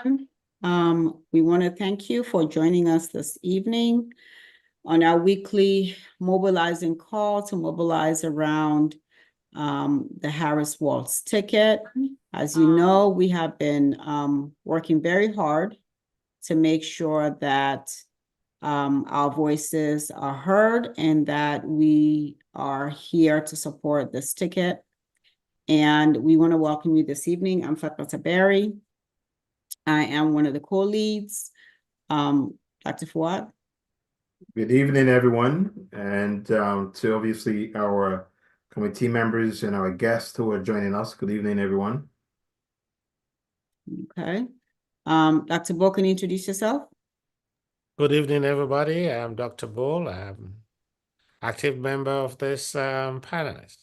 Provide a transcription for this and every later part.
We want to thank you for joining us this evening on our weekly mobilizing call to mobilize around the Harris-Walz ticket. As you know, we have been working very hard to make sure that our voices are heard and that we are here to support this ticket. And we want to welcome you this evening. I'm Fatma Berry. I am one of the co-leads. Dr. Fouad. Good evening, everyone, and to obviously our committee members and our guests who are joining us. Good evening, everyone. Okay. Dr. Bull, can you introduce yourself? Good evening, everybody. I'm Dr. Bull. I'm active member of this panelist.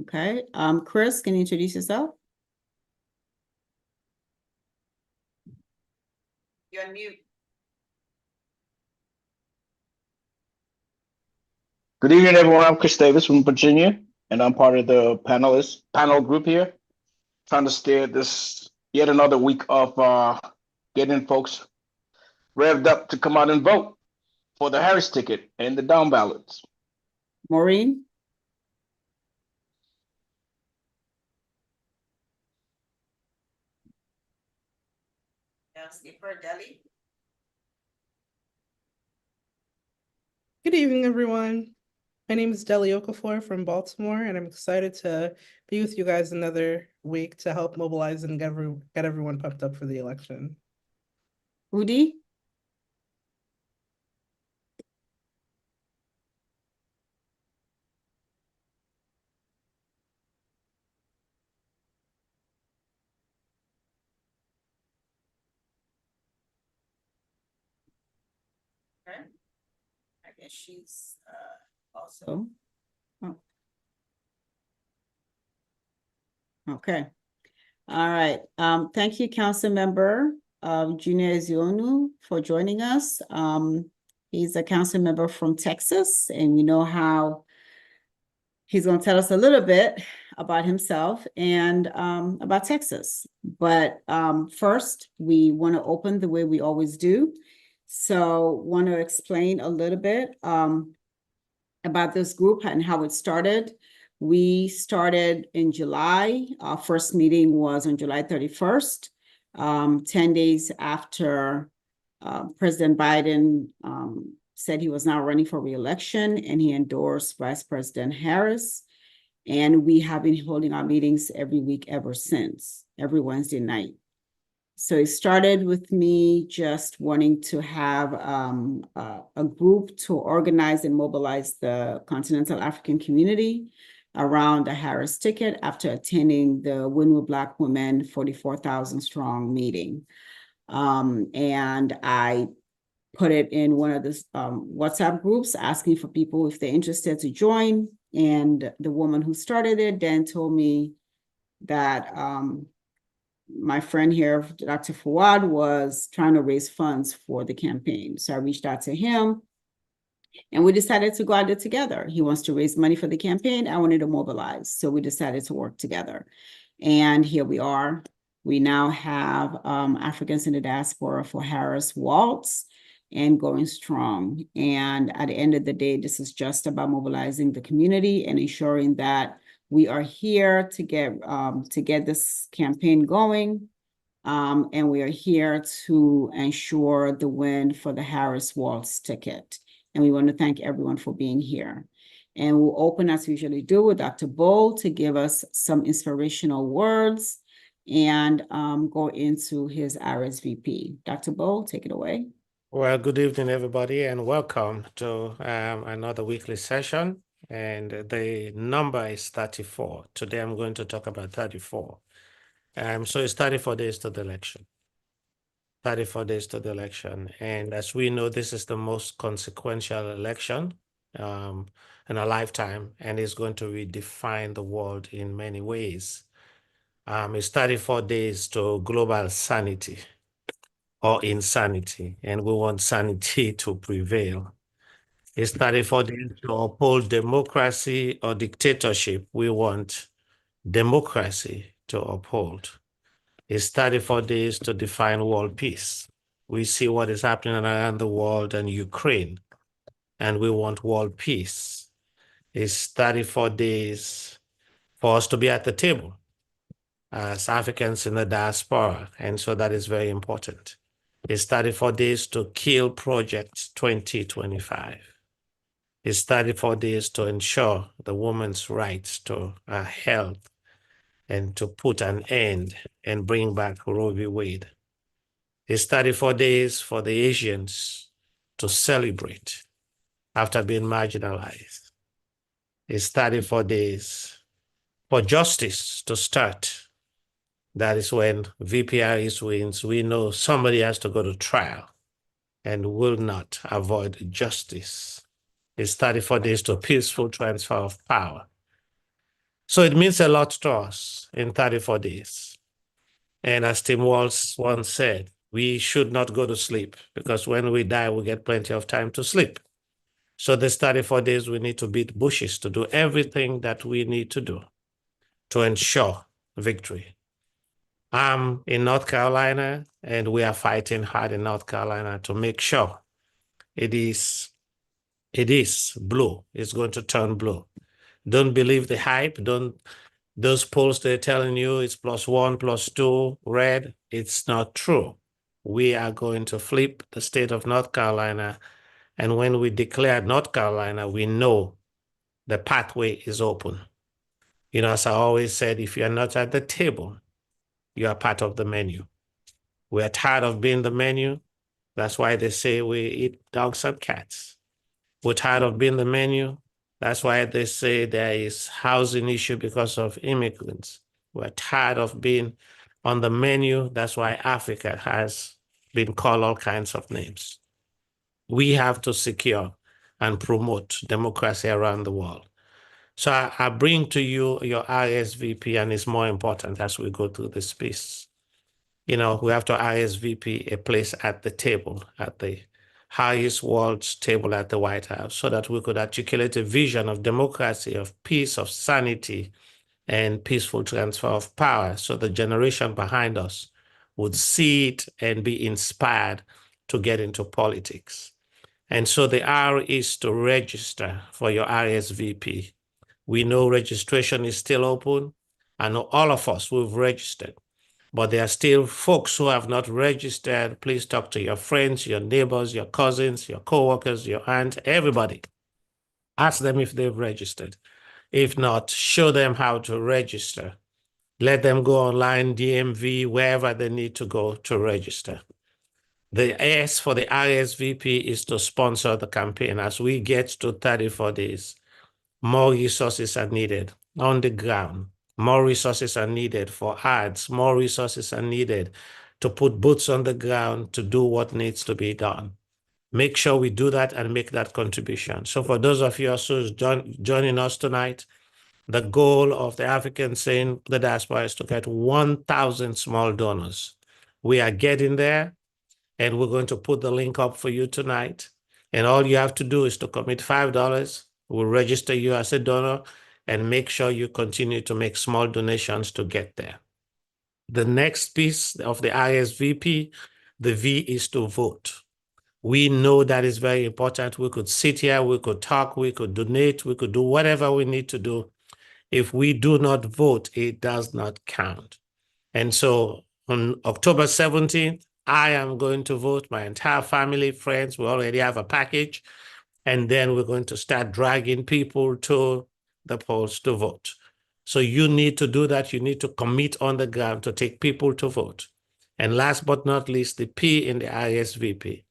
Okay. Chris, can you introduce yourself? You're on mute. Good evening, everyone. I'm Chris Davis from Virginia, and I'm part of the panel group here, trying to steer this yet another week of getting folks revved up to come out and vote for the Harris ticket and the down ballots. Maureen? Good evening, everyone. My name is Deli Okafor from Baltimore, and I'm excited to be with you guys another week to help mobilize and get everyone pumped up for the election. Udi? Okay. I guess she's also. Oh. Okay. All right. Thank you, Council Member Junior Ezionu, for joining us. He's a council member from Texas, and we know how he's going to tell us a little bit about himself and about Texas. But first, we want to open the way we always do. So want to explain a little bit about this group and how it started. We started in July. Our first meeting was on July 31st, 10 days after President Biden said he was now running for re-election, and he endorsed Vice President Harris. And we have been holding our meetings every week ever since, every Wednesday night. So it started with me just wanting to have a group to organize and mobilize the continental African community around the Harris ticket after attending the Win with Black Women 44,000 strong meeting. And I put it in one of the WhatsApp groups asking for people if they're interested to join. And the woman who started it then told me that my friend here, Dr. Fouad, was trying to raise funds for the campaign. So I reached out to him and we decided to go out there together. He wants to raise money for the campaign. I wanted to mobilize. So we decided to work together. And here we are. We now have Africans in the Diaspora for Harris-Walz and going strong. And at the end of the day, this is just about mobilizing the community and ensuring that we are here to get this campaign going, and we are here to ensure the win for the Harris-Walz ticket. And we want to thank everyone for being here. And we'll open, as we usually do, with Dr. Bull to give us some inspirational words and go into his RSVP. Dr. Bull, take it away. Well, good evening, everybody, and welcome to another weekly session. And the number is 34. Today, I'm going to talk about 34. So it's 34 days to the election. 34 days to the election. And as we know, this is the most consequential election in a lifetime, and it's going to redefine the world in many ways. It's 34 days to global sanity or insanity, and we want sanity to prevail. It's 34 days to uphold democracy or dictatorship. We want democracy to uphold. It's 34 days to define world peace. We see what is happening around the world and Ukraine, and we want world peace. It's 34 days for us to be at the table as Africans in the diaspora, and so that is very important. It's 34 days to kill Project 2025. It's 34 days to ensure the woman's rights to health and to put an end and bring back Roe v. Wade. It's 34 days for the Asians to celebrate after being marginalized. It's 34 days for justice to start. That is when VPRS wins. We know somebody has to go to trial and will not avoid justice. It's 34 days to peaceful transfer of power. So it means a lot to us in 34 days. And as Tim Walz once said, we should not go to sleep because when we die, we get plenty of time to sleep. So this 34 days, we need to beat bushes to do everything that we need to do to ensure victory. I'm in North Carolina, and we are fighting hard in North Carolina to make sure it is blue. It's going to turn blue. Don't believe the hype. Those polls they're telling you it's +1, +2, red. It's not true. We are going to flip the state of North Carolina. And when we declare North Carolina, we know the pathway is open. You know, as I always said, if you're not at the table, you are part of the menu. We're tired of being the menu. That's why they say we eat dogs and cats. We're tired of being the menu. That's why they say there is housing issue because of immigrants. We're tired of being on the menu. That's why Africa has been called all kinds of names. We have to secure and promote democracy around the world. So I bring to you your RSVP, and it's more important as we go through this piece. You know, we have to RSVP a place at the table, at the Harris-Walz table at the White House, so that we could articulate a vision of democracy, of peace, of sanity, and peaceful transfer of power, so the generation behind us would see it and be inspired to get into politics. And so the R is to register for your RSVP. We know registration is still open. I know all of us who've registered, but there are still folks who have not registered. Please talk to your friends, your neighbors, your cousins, your coworkers, your aunt, everybody. Ask them if they've registered. If not, show them how to register. Let them go online, DMV, wherever they need to go to register. The S for the RSVP is to sponsor the campaign. As we get to 34 days, more resources are needed on the ground. More resources are needed for ads. More resources are needed to put boots on the ground to do what needs to be done. Make sure we do that and make that contribution. So for those of you who's joining us tonight, the goal of the Africans in the diaspora is to get 1,000 small donors. We are getting there, and we're going to put the link up for you tonight. And all you have to do is to commit $5. We'll register you as a donor and make sure you continue to make small donations to get there. The next piece of the RSVP, the V is to vote. We know that is very important. We could sit here, we could talk, we could donate, we could do whatever we need to do. If we do not vote, it does not count. And so on October 17th, I am going to vote, my entire family, friends, we already have a package. And then we're going to start dragging people to the polls to vote. So you need to do that. You need to commit on the ground to take people to vote. And last but not least, the P in the RSVP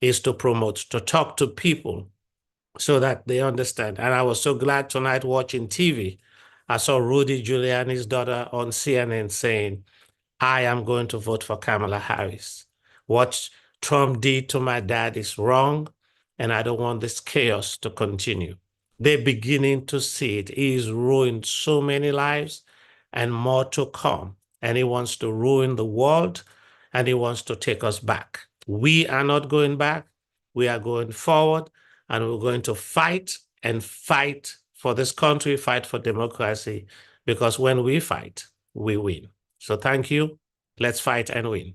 is to promote, to talk to people so that they understand. And I was so glad tonight watching TV. I saw Rudy Giuliani's daughter on CNN saying, I am going to vote for Kamala Harris. What Trump did to my dad is wrong, and I don't want this chaos to continue. They're beginning to see it. He's ruined so many lives and more to come. And he wants to ruin the world, and he wants to take us back. We are not going back. We are going forward, and we're going to fight and fight for this country, fight for democracy, because when we fight, we win. So thank you. let's fight and win.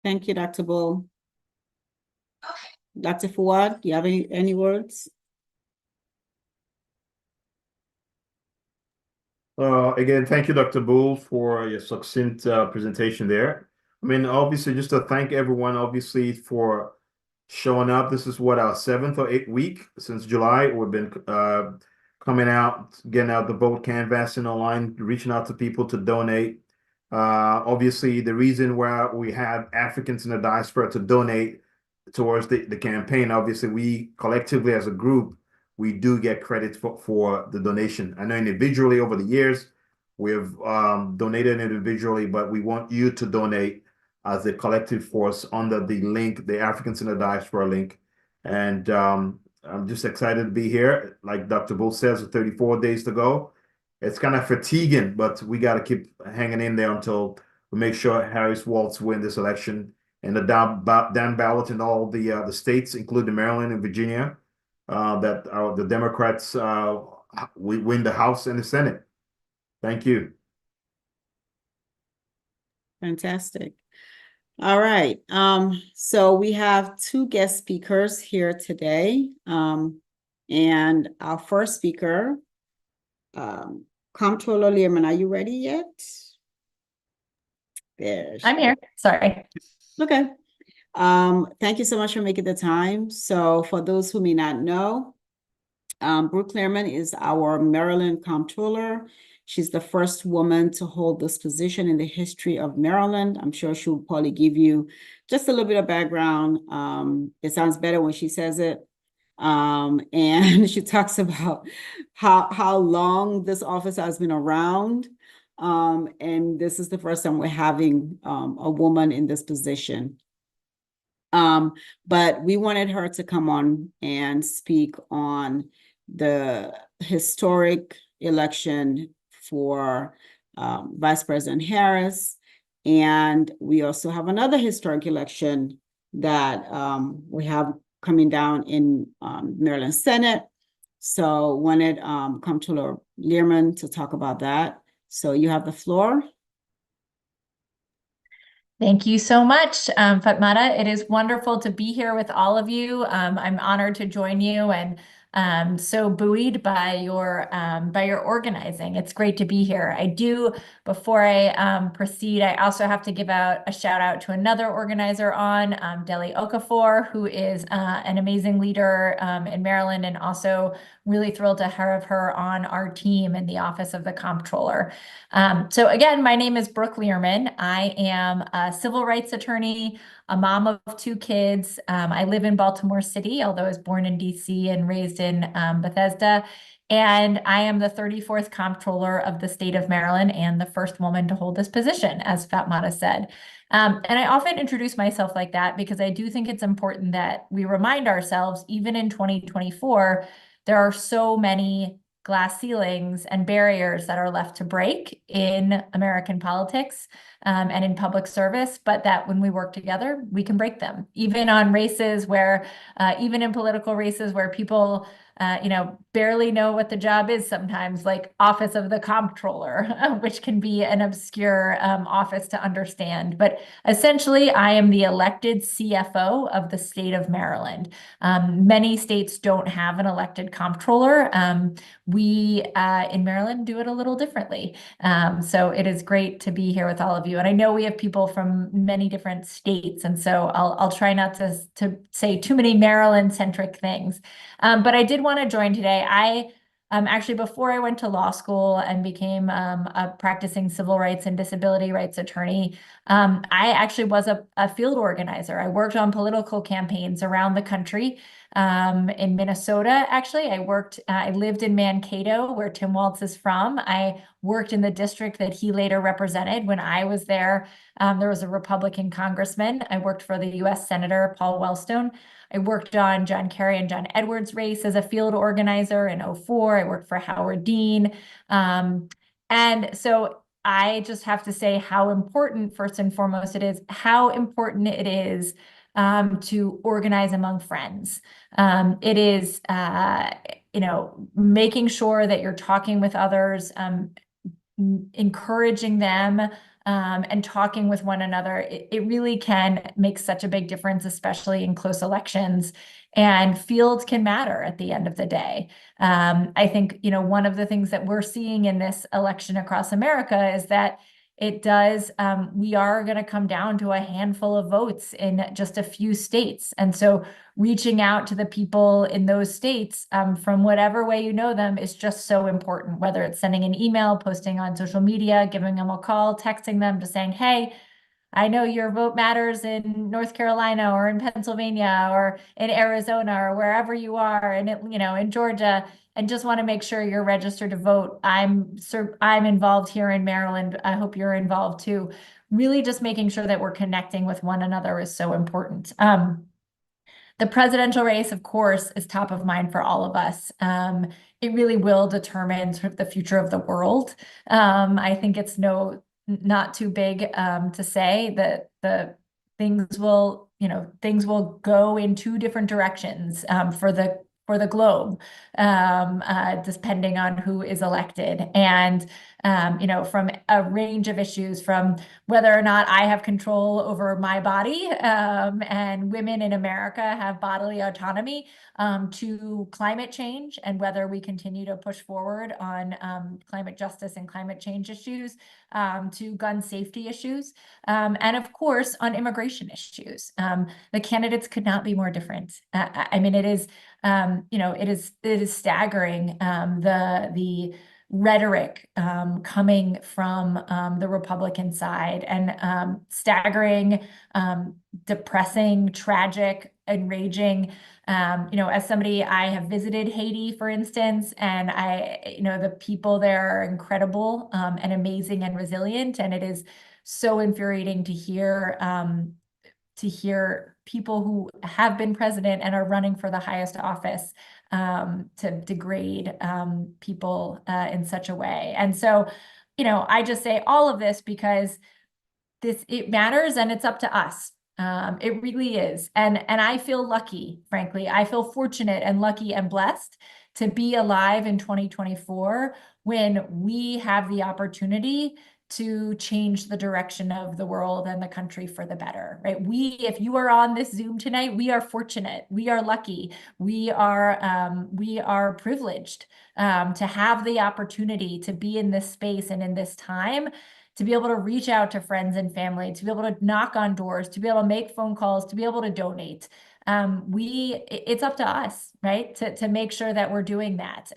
Thank you, Dr. Bull. Dr. Fawad, do you have any words? Again, thank you, Dr. Bull, for your succinct presentation there. I mean, obviously, just to thank everyone, obviously, for showing up. This is what, our 7th or 8th week since July. We've been coming out, getting out the vote, canvassing online, reaching out to people to donate. Obviously, the reason why we have Africans in the diaspora to donate towards the campaign, obviously, we collectively as a group, we do get credit for the donation. I know individually over the years, we have donated individually, but we want you to donate as a collective force under the link, the Africans in the Diaspora link. And I'm just excited to be here. Like Dr. Bull says, 34 days to go. It's kind of fatiguing, but we got to keep hanging in there until we make sure Harris-Walz win this election and the down ballot in all the states, including Maryland and Virginia, that the Democrats we win the House and the Senate. Thank you. Fantastic. All right. So we have 2 guest speakers here today. And our first speaker, Comptroller Learman, are you ready yet? There. I'm here. Sorry. Okay. Thank you so much for making the time. So for those who may not know, Brooke Learman is our Maryland Comptroller. She's the first woman to hold this position in the history of Maryland. I'm sure she'll probably give you just a little bit of background. It sounds better when she says it. And she talks about how long this office has been around. And this is the first time we're having a woman in this position. But we wanted her to come on and speak on the historic election for Vice President Harris. And we also have another historic election that we have coming down in Maryland Senate. So wanted Comptroller Learman to talk about that. So you have the floor. Thank you so much, Fatmata. It is wonderful to be here with all of you. I'm honored to join you and so buoyed by your organizing. It's great to be here. Before I proceed, I also have to give out a shout out to another organizer on, Deli Okafor, who is an amazing leader in Maryland, and also really thrilled to have her on our team in the Office of the Comptroller. So again, my name is Brooke Learman. I am a civil rights attorney, a mom of 2 kids. I live in Baltimore City, although I was born in DC and raised in Bethesda. And I am the 34th Comptroller of the state of Maryland and the first woman to hold this position, as Fatmata said. And I often introduce myself like that because I do think it's important that we remind ourselves, even in 2024, there are so many glass ceilings and barriers that are left to break in American politics and in public service, but that when we work together, we can break them. Even on races where, even in political races where people, barely know what the job is sometimes, like Office of the Comptroller, which can be an obscure office to understand. But essentially, I am the elected CFO of the state of Maryland. Many states don't have an elected comptroller. We in Maryland do it a little differently. So it is great to be here with all of you. And I know we have people from many different states, and so I'll try not to say too many Maryland-centric things. But I did want to join today. Actually, before I went to law school and became a practicing civil rights and disability rights attorney, I actually was a field organizer. I worked on political campaigns around the country. In Minnesota, actually, I lived in Mankato, where Tim Walz is from. I worked in the district that he later represented. When I was there, there was a Republican congressman. I worked for the U.S. Senator Paul Wellstone. I worked on John Kerry and John Edwards' race as a field organizer in 2004. I worked for Howard Dean. And so I just have to say how important, first and foremost, how important it is to organize among friends. It is, making sure that you're talking with others, encouraging them and talking with one another, it really can make such a big difference, especially in close elections. And fields can matter at the end of the day. I think, one of the things that we're seeing in this election across America is that it does, we are going to come down to a handful of votes in just a few states. And so reaching out to the people in those states from whatever way you know them is just so important, whether it's sending an email, posting on social media, giving them a call, texting them, just saying, hey, I know your vote matters in North Carolina or in Pennsylvania or in Arizona or wherever you are, and in Georgia, and just want to make sure you're registered to vote. I'm involved here in Maryland. I hope you're involved too. Really just making sure that we're connecting with one another is so important. The presidential race, of course, is top of mind for all of us. It really will determine sort of the future of the world. I think it's not too big to say that things will go in two different directions for the globe, depending on who is elected. And from a range of issues, from whether or not I have control over my body, and women in America have bodily autonomy, to climate change and whether we continue to push forward on climate justice and climate change issues, to gun safety issues, and of course on immigration issues. The candidates could not be more different. I mean, it is staggering, the rhetoric coming from the Republican side, and staggering, depressing, tragic, enraging. As somebody, I have visited Haiti, for instance, and the people there are incredible and amazing and resilient, and it is so infuriating to hear people who have been president and are running for the highest office to degrade people in such a way. And so, I just say all of this because it matters, and it's up to us. It really is. And I feel lucky, frankly. I feel fortunate and lucky and blessed to be alive in 2024 when we have the opportunity to change the direction of the world and the country for the better, right? If you are on this Zoom tonight, we are fortunate, we are lucky, we are privileged to have the opportunity to be in this space and in this time, to be able to reach out to friends and family, to be able to knock on doors, to be able to make phone calls, to be able to donate. It's up to us, right, to make sure that we're doing that.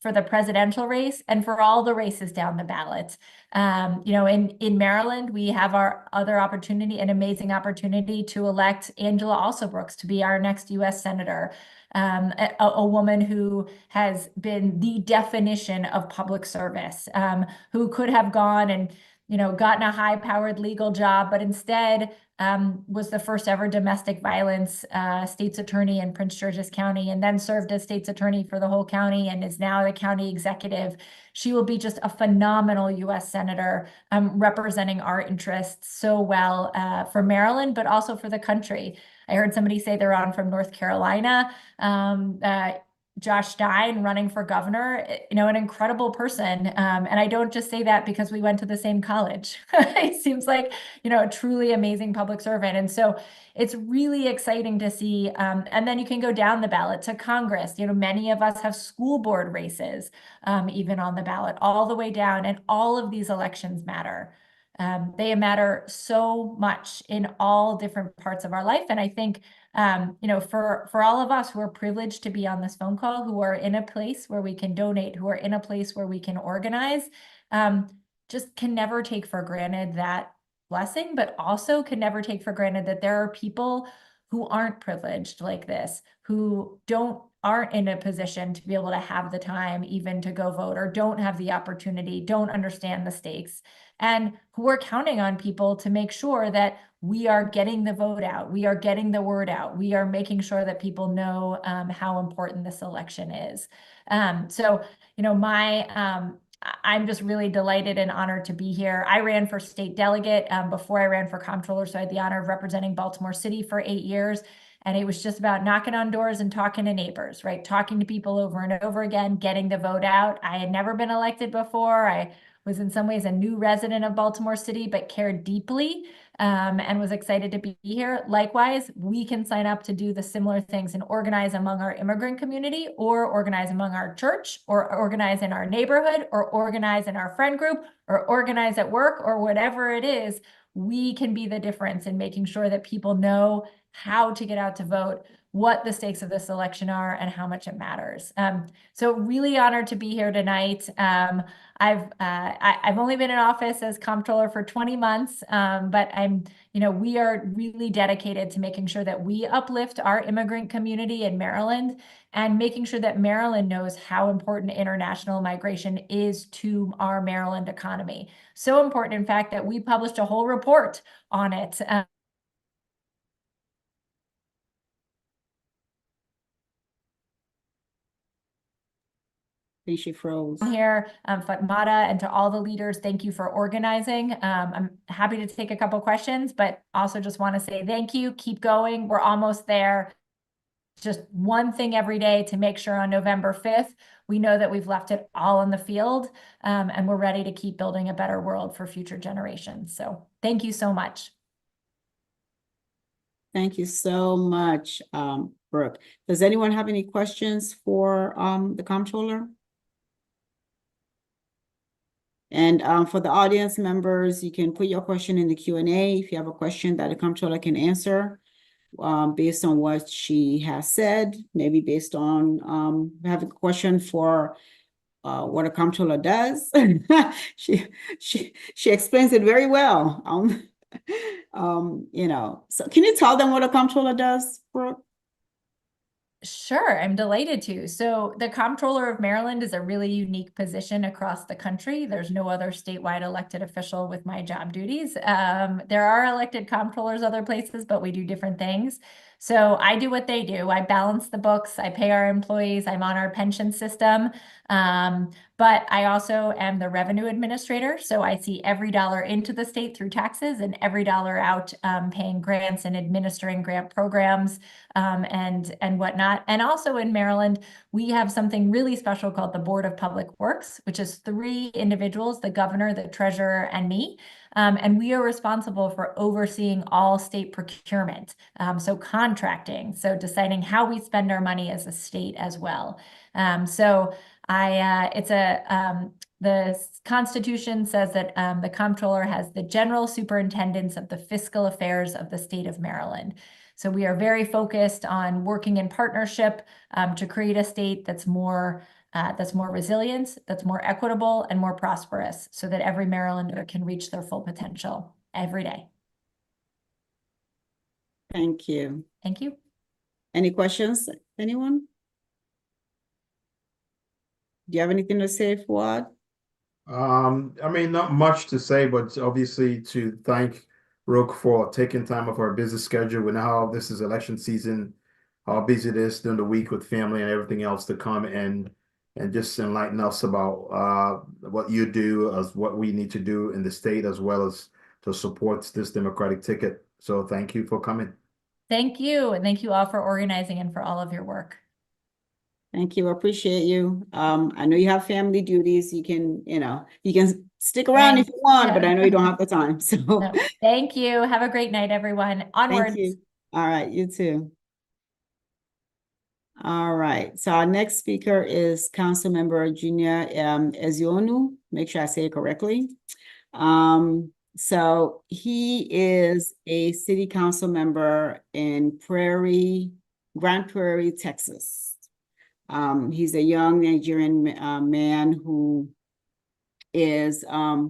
For the presidential race and for all the races down the ballot. In Maryland, we have our other opportunity, an amazing opportunity to elect Angela Alsobrooks to be our next U.S. Senator, a woman who has been the definition of public service, who could have gone and gotten a high-powered legal job, but instead was the first ever domestic violence state's attorney in Prince George's County, and then served as state's attorney for the whole county and is now the county executive. She will be just a phenomenal U.S. Senator, representing our interests so well for Maryland, but also for the country. I heard somebody say they're on from North Carolina. Josh Stein running for governor, an incredible person. And I don't just say that because we went to the same college. He seems like, a truly amazing public servant. And so it's really exciting to see. And then you can go down the ballot to Congress. Many of us have school board races, even on the ballot, all the way down. And all of these elections matter. They matter so much in all different parts of our life. And I think, for all of us who are privileged to be on this phone call, who are in a place where we can donate, who are in a place where we can organize, just can never take for granted that blessing, but also can never take for granted that there are people who aren't privileged like this, who aren't in a position to be able to have the time even to go vote, or don't have the opportunity, don't understand the stakes, and who are counting on people to make sure that we are getting the vote out, we are getting the word out, we are making sure that people know how important this election is. I'm just really delighted and honored to be here. I ran for state delegate before I ran for comptroller, so I had the honor of representing Baltimore City for 8 years. And it was just about knocking on doors and talking to neighbors, right? Talking to people over and over again, getting the vote out. I had never been elected before. I was in some ways a new resident of Baltimore City, but cared deeply and was excited to be here. Likewise, we can sign up to do the similar things and organize among our immigrant community, or organize among our church, or organize in our neighborhood, or organize in our friend group, or organize at work, or whatever it is. We can be the difference in making sure that people know how to get out to vote, what the stakes of this election are, and how much it matters. So really honored to be here tonight. I've only been in office as comptroller for 20 months, but we are really dedicated to making sure that we uplift our immigrant community in Maryland, and making sure that Maryland knows how important international migration is to our Maryland economy. So important, in fact, that we published a whole report on it. She froze. Here, Fatmata, and to all the leaders, thank you for organizing. I'm happy to take a couple questions, but also just want to say thank you. Keep going. We're almost there. Just one thing every day to make sure on November 5th, we know that we've left it all in the field, and we're ready to keep building a better world for future generations. So thank you so much. Thank you so much, Brooke. Does anyone have any questions for the comptroller? And for the audience members, you can put your question in the Q&A if you have a question that the comptroller can answer based on what she has said, maybe based on have a question for what a comptroller does. she explains it very well. So can you tell them what a comptroller does, Brooke? Sure, I'm delighted to. So the Comptroller of Maryland is a really unique position across the country. There's no other statewide elected official with my job duties. There are elected comptrollers other places, but we do different things. So I do what they do. I balance the books. I pay our employees. I'm on our pension system. But I also am the revenue administrator. So I see every dollar into the state through taxes, and every dollar out paying grants and administering grant programs and whatnot. And also in Maryland, we have something really special called the Board of Public Works, which is 3 individuals, the governor, the treasurer, and me. And we are responsible for overseeing all state procurement, so contracting, so deciding how we spend our money as a state as well. The Constitution says that the comptroller has the general superintendence of the fiscal affairs of the state of Maryland. So we are very focused on working in partnership to create a state that's more resilient, that's more equitable, and more prosperous, so that every Marylander can reach their full potential every day. Thank you. Thank you. Any questions, anyone? Do you have anything to say, Fuad? I mean, not much to say, but obviously to thank Brooke for taking time off our busy schedule. We know how this is election season, how busy it is during the week with family and everything else to come and just enlighten us about what you do, as what we need to do in the state, as well as to support this Democratic ticket. So thank you for coming. Thank you. And thank you all for organizing and for all of your work. Thank you. I appreciate you. I know you have family duties. You can stick around if you want, but I know you don't have the time. So no, thank you. Have a great night, everyone. Onwards. Thank you. All right, you too. All right. So our next speaker is Councilmember Junior Ezeonu. Make sure I say it correctly. So he is a city council member in Grand Prairie, Texas. He's a young Nigerian man who is, I'll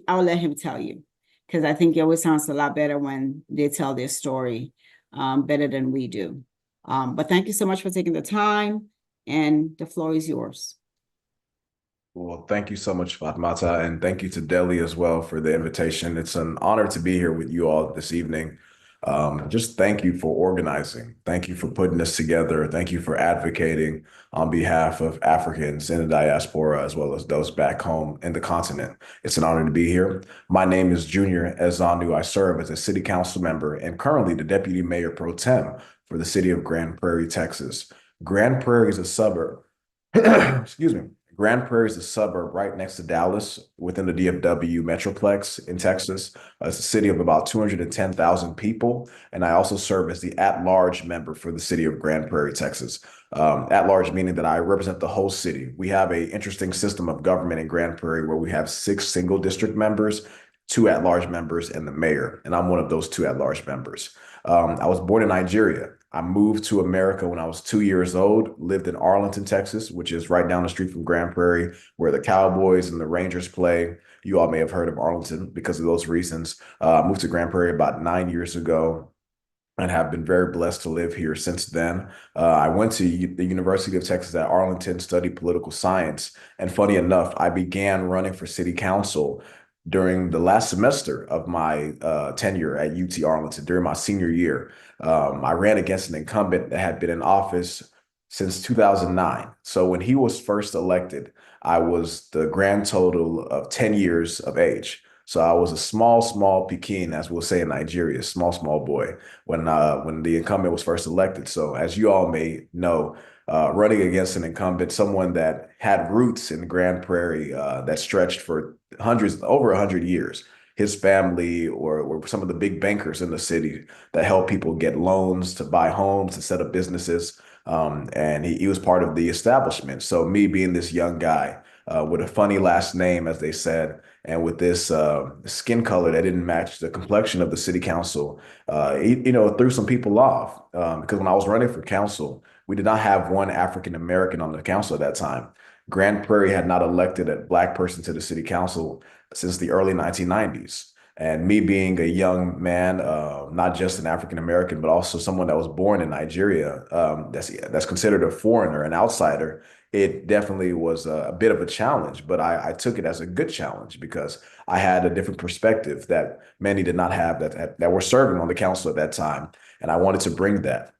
let him tell you, because I think it always sounds a lot better when they tell their story better than we do. But thank you so much for taking the time, and the floor is yours. Well, thank you so much, Fatmata, and thank you to Deli as well for the invitation. It's an honor to be here with you all this evening. Just thank you for organizing. Thank you for putting this together. Thank you for advocating on behalf of Africans in the diaspora, as well as those back home in the continent. It's an honor to be here. My name is Junior Ezeonu. I serve as a city council member and currently the deputy mayor pro tem for the city of Grand Prairie, Texas. Grand Prairie is a suburb. Excuse me. Grand Prairie is a suburb right next to Dallas within the DFW Metroplex in Texas. It's a city of about 210,000 people. And I also serve as the at-large member for the city of Grand Prairie, Texas. At-large meaning that I represent the whole city. We have an interesting system of government in Grand Prairie where we have 6 single district members, 2 at-large members, and the mayor. And I'm one of those 2 at-large members. I was born in Nigeria. I moved to America when I was 2 years old, lived in Arlington, Texas, which is right down the street from Grand Prairie, where the Cowboys and the Rangers play. You all may have heard of Arlington because of those reasons. Moved to Grand Prairie about 9 years ago and have been very blessed to live here since then. I went to the University of Texas at Arlington, studied political science. And funny enough, I began running for city council during the last semester of my tenure at UT Arlington, during my senior year. I ran against an incumbent that had been in office since 2009. So when he was first elected, I was the grand total of 10 years of age. So I was a small Pekin, as we'll say in Nigeria, small boy when the incumbent was first elected. So as you all may know, running against an incumbent, someone that had roots in Grand Prairie that stretched for over 100 years. His family or some of the big bankers in the city that help people get loans to buy homes, to set up businesses. And he was part of the establishment. So me being this young guy with a funny last name, as they said, and with this skin color that didn't match the complexion of the city council, threw some people off. Because when I was running for council, we did not have one African American on the council at that time. Grand Prairie had not elected a Black person to the city council since the early 1990s. And me being a young man, not just an African American, but also someone that was born in Nigeria, that's considered a foreigner, an outsider, it definitely was a bit of a challenge. But I took it as a good challenge because I had a different perspective that many did not have that were serving on the council at that time. And I wanted to bring that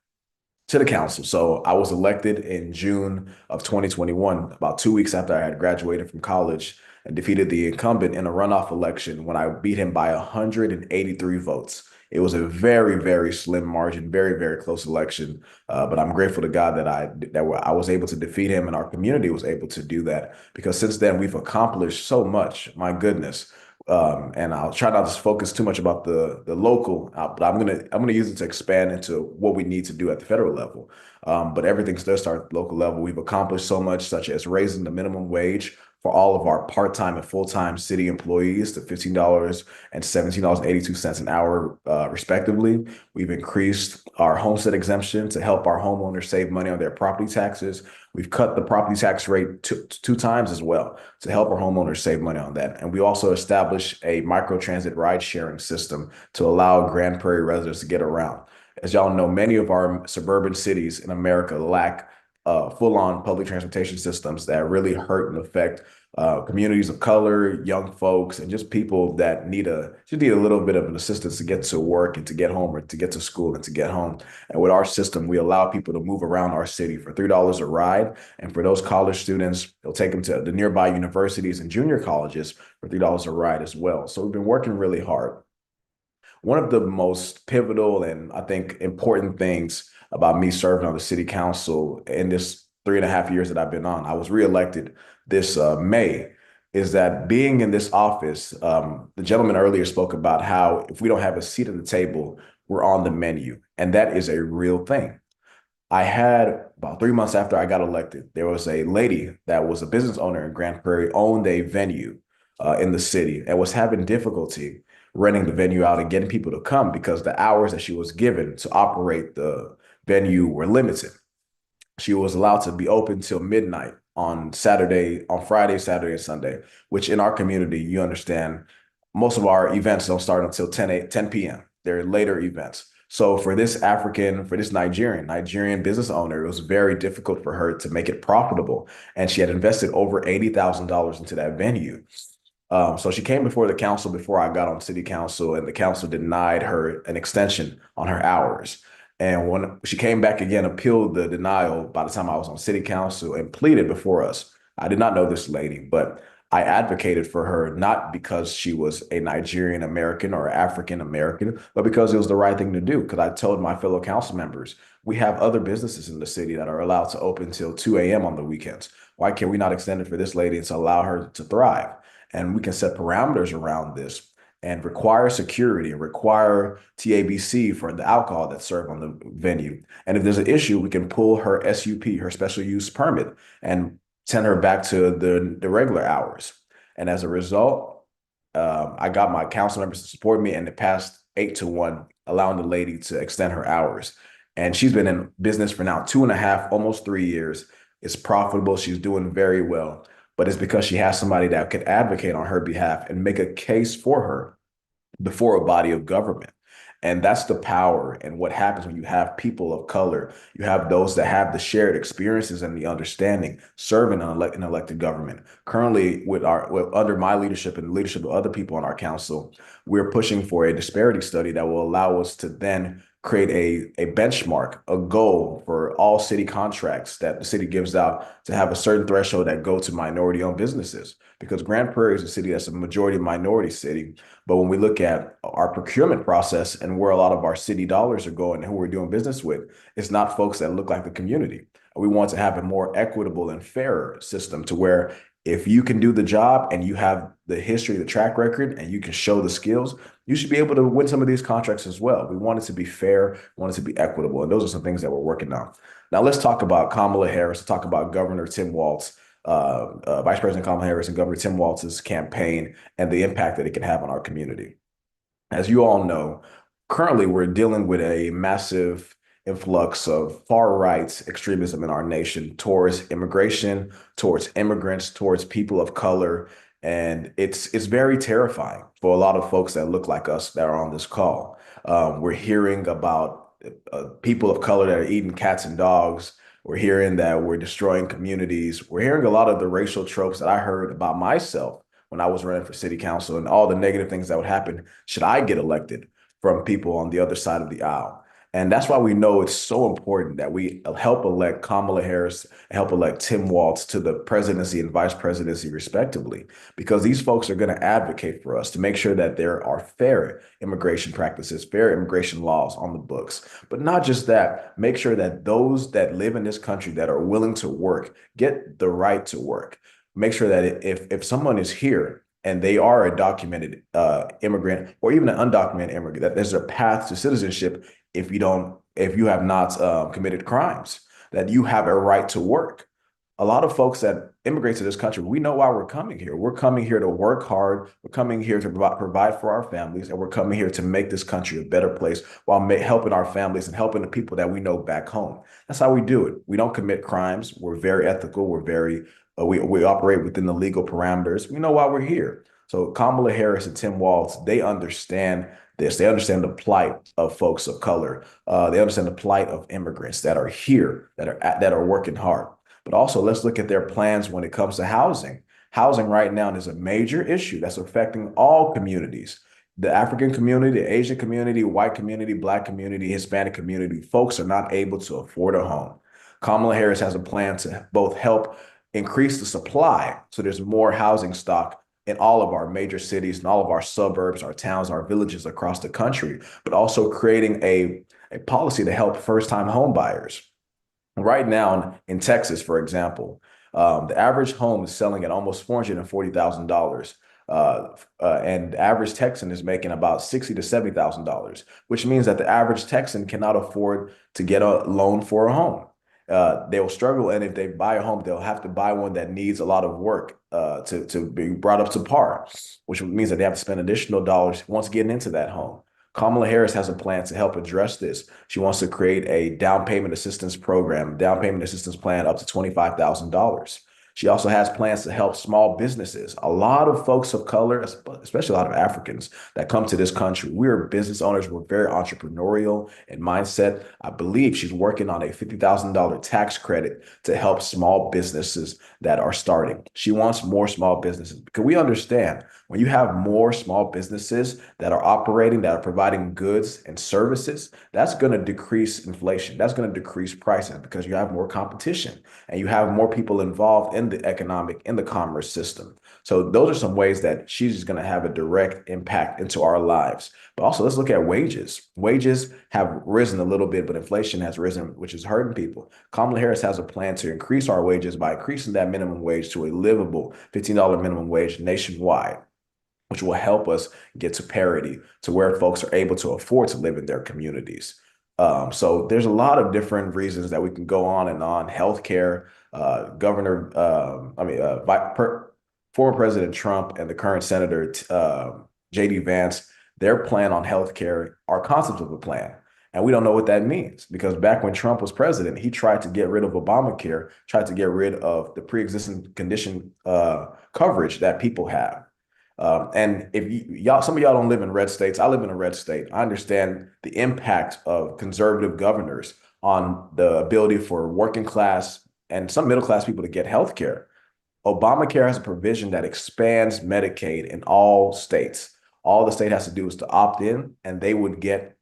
to the council. So I was elected in June of 2021, about 2 weeks after I had graduated from college, and defeated the incumbent in a runoff election when I beat him by 183 votes. It was a very, very slim margin, very, very close election. But I'm grateful to God that I was able to defeat him, and our community was able to do that, because since then we've accomplished so much. My goodness. And I'll try not to focus too much about the local, but I'm gonna use it to expand into what we need to do at the federal level. But everything does start at the local level. We've accomplished so much, such as raising the minimum wage for all of our part-time and full-time city employees to $15 and $17.82 an hour, respectively. We've increased our homestead exemption to help our homeowners save money on their property taxes. We've cut the property tax rate two times as well to help our homeowners save money on that. And we also established a microtransit ride-sharing system to allow Grand Prairie residents to get around. As y'all know, many of our suburban cities in America lack full-on public transportation systems that really hurt and affect communities of color, young folks, and just people that need a little bit of an assistance to get to work and to get home, or to get to school and to get home. And with our system, we allow people to move around our city for $3 a ride. And for those college students, it'll take them to the nearby universities and junior colleges for $3 a ride as well. So we've been working really hard. One of the most pivotal and I think important things about me serving on the city council in this 3.5 years that I've been on, I was reelected this May, is that being in this office, the gentleman earlier spoke about how if we don't have a seat at the table, we're on the menu. And that is a real thing. I had about 3 months after I got elected, there was a lady that was a business owner in Grand Prairie, owned a venue in the city, and was having difficulty renting the venue out and getting people to come because the hours that she was given to operate the venue were limited. She was allowed to be open till midnight on Friday, Saturday, and Sunday, which in our community, you understand, most of our events don't start until 10 p.m. They're later events. So for this Nigerian business owner, it was very difficult for her to make it profitable. And she had invested over $80,000 into that venue. So she came before the council before I got on city council, and the council denied her an extension on her hours. And when she came back again, appealed the denial by the time I was on city council and pleaded before us. I did not know this lady, but I advocated for her not because she was a Nigerian American or African American, but because it was the right thing to do. Because I told my fellow council members, we have other businesses in the city that are allowed to open till 2 a.m. on the weekends. Why can't we not extend it for this lady to allow her to thrive? And we can set parameters around this and require security and require TABC for the alcohol that's served on the venue. And if there's an issue, we can pull her SUP, her special use permit, and send her back to the regular hours. And as a result, I got my council members to support me, and it passed 8-1, allowing the lady to extend her hours. And she's been in business for now 2.5, almost 3 years. It's profitable. She's doing very well. But it's because she has somebody that could advocate on her behalf and make a case for her before a body of government. And that's the power and what happens when you have people of color. You have those that have the shared experiences and the understanding serving an elected government. Currently, under my leadership and the leadership of other people on our council, we're pushing for a disparity study that will allow us to then create a benchmark, a goal for all city contracts that the city gives out to have a certain threshold that go to minority-owned businesses. Because Grand Prairie is a city that's a majority minority city. But when we look at our procurement process and where a lot of our city dollars are going and who we're doing business with, it's not folks that look like the community. We want to have a more equitable and fairer system to where if you can do the job and you have the history, the track record, and you can show the skills, you should be able to win some of these contracts as well. We want it to be fair, we want it to be equitable, and those are some things that we're working on. Now let's talk about Kamala Harris, talk about Governor Tim Walz, Vice President Kamala Harris and Governor Tim Walz's campaign and the impact that it can have on our community. As you all know, currently we're dealing with a massive influx of far-right extremism in our nation towards immigration, towards immigrants, towards people of color. And it's very terrifying for a lot of folks that look like us that are on this call. We're hearing about people of color that are eating cats and dogs. We're hearing that we're destroying communities. We're hearing a lot of the racial tropes that I heard about myself when I was running for city council and all the negative things that would happen should I get elected from people on the other side of the aisle. And that's why we know it's so important that we help elect Kamala Harris and help elect Tim Walz to the presidency and vice presidency, respectively, because these folks are going to advocate for us to make sure that there are fair immigration practices, fair immigration laws on the books. But not just that, make sure that those that live in this country that are willing to work get the right to work. Make sure that if someone is here and they are a documented immigrant or even an undocumented immigrant, that there's a path to citizenship if you have not committed crimes, that you have a right to work. A lot of folks that immigrate to this country, we know why we're coming here. We're coming here to work hard. We're coming here to provide for our families, and we're coming here to make this country a better place while helping our families and helping the people that we know back home. That's how we do it. We don't commit crimes. We're very ethical. We're very we operate within the legal parameters. We know why we're here. So Kamala Harris and Tim Walz, they understand this. They understand the plight of folks of color. They understand the plight of immigrants that are here, that are working hard. But also, let's look at their plans when it comes to housing. Housing right now is a major issue that's affecting all communities. The African community, the Asian community, white community, Black community, Hispanic community, folks are not able to afford a home. Kamala Harris has a plan to both help increase the supply so there's more housing stock in all of our major cities and all of our suburbs, our towns, our villages across the country, but also creating a policy to help first-time home buyers. Right now in Texas, for example, the average home is selling at almost $440,000. And the average Texan is making about $60,000 to $70,000, which means that the average Texan cannot afford to get a loan for a home. They will struggle, and if they buy a home, they'll have to buy one that needs a lot of work to be brought up to par, which means that they have to spend additional dollars once getting into that home. Kamala Harris has a plan to help address this. She wants to create a down payment assistance program, down payment assistance plan up to $25,000. She also has plans to help small businesses. A lot of folks of color, especially a lot of Africans that come to this country, we're business owners. We're very entrepreneurial in mindset. I believe she's working on a $50,000 tax credit to help small businesses that are starting. She wants more small businesses because we understand when you have more small businesses that are operating, that are providing goods and services, that's going to decrease inflation. That's going to decrease prices because you have more competition and you have more people involved in the commerce system. So those are some ways that she's just going to have a direct impact into our lives. But also, let's look at wages. Wages have risen a little bit, but inflation has risen, which is hurting people. Kamala Harris has a plan to increase our wages by increasing that minimum wage to a livable $15 minimum wage nationwide, which will help us get to parity to where folks are able to afford to live in their communities. So there's a lot of different reasons that we can go on and on. Healthcare, former President Trump and the current Senator J.D. Vance, their plan on healthcare are concepts of a plan. And we don't know what that means, because back when Trump was president, he tried to get rid of Obamacare, tried to get rid of the pre-existing condition coverage that people have. And if some of y'all don't live in red states, I live in a red state. I understand the impact of conservative governors on the ability for working class and some middle class people to get health care. Obamacare has a provision that expands Medicaid in all states. All the state has to do is to opt in, and they would get,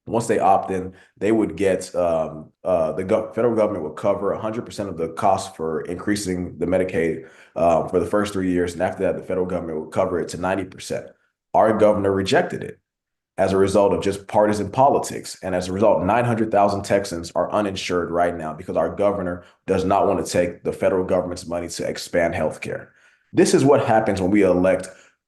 once they opt in, they would get, the federal government would cover 100% of the cost for increasing the Medicaid for the first 3 years. And after that, the federal government would cover it to 90%. Our governor rejected it as a result of just partisan politics. And as a result, 900,000 Texans are uninsured right now because our governor does not want to take the federal government's money to expand healthcare. This is what happens when we elect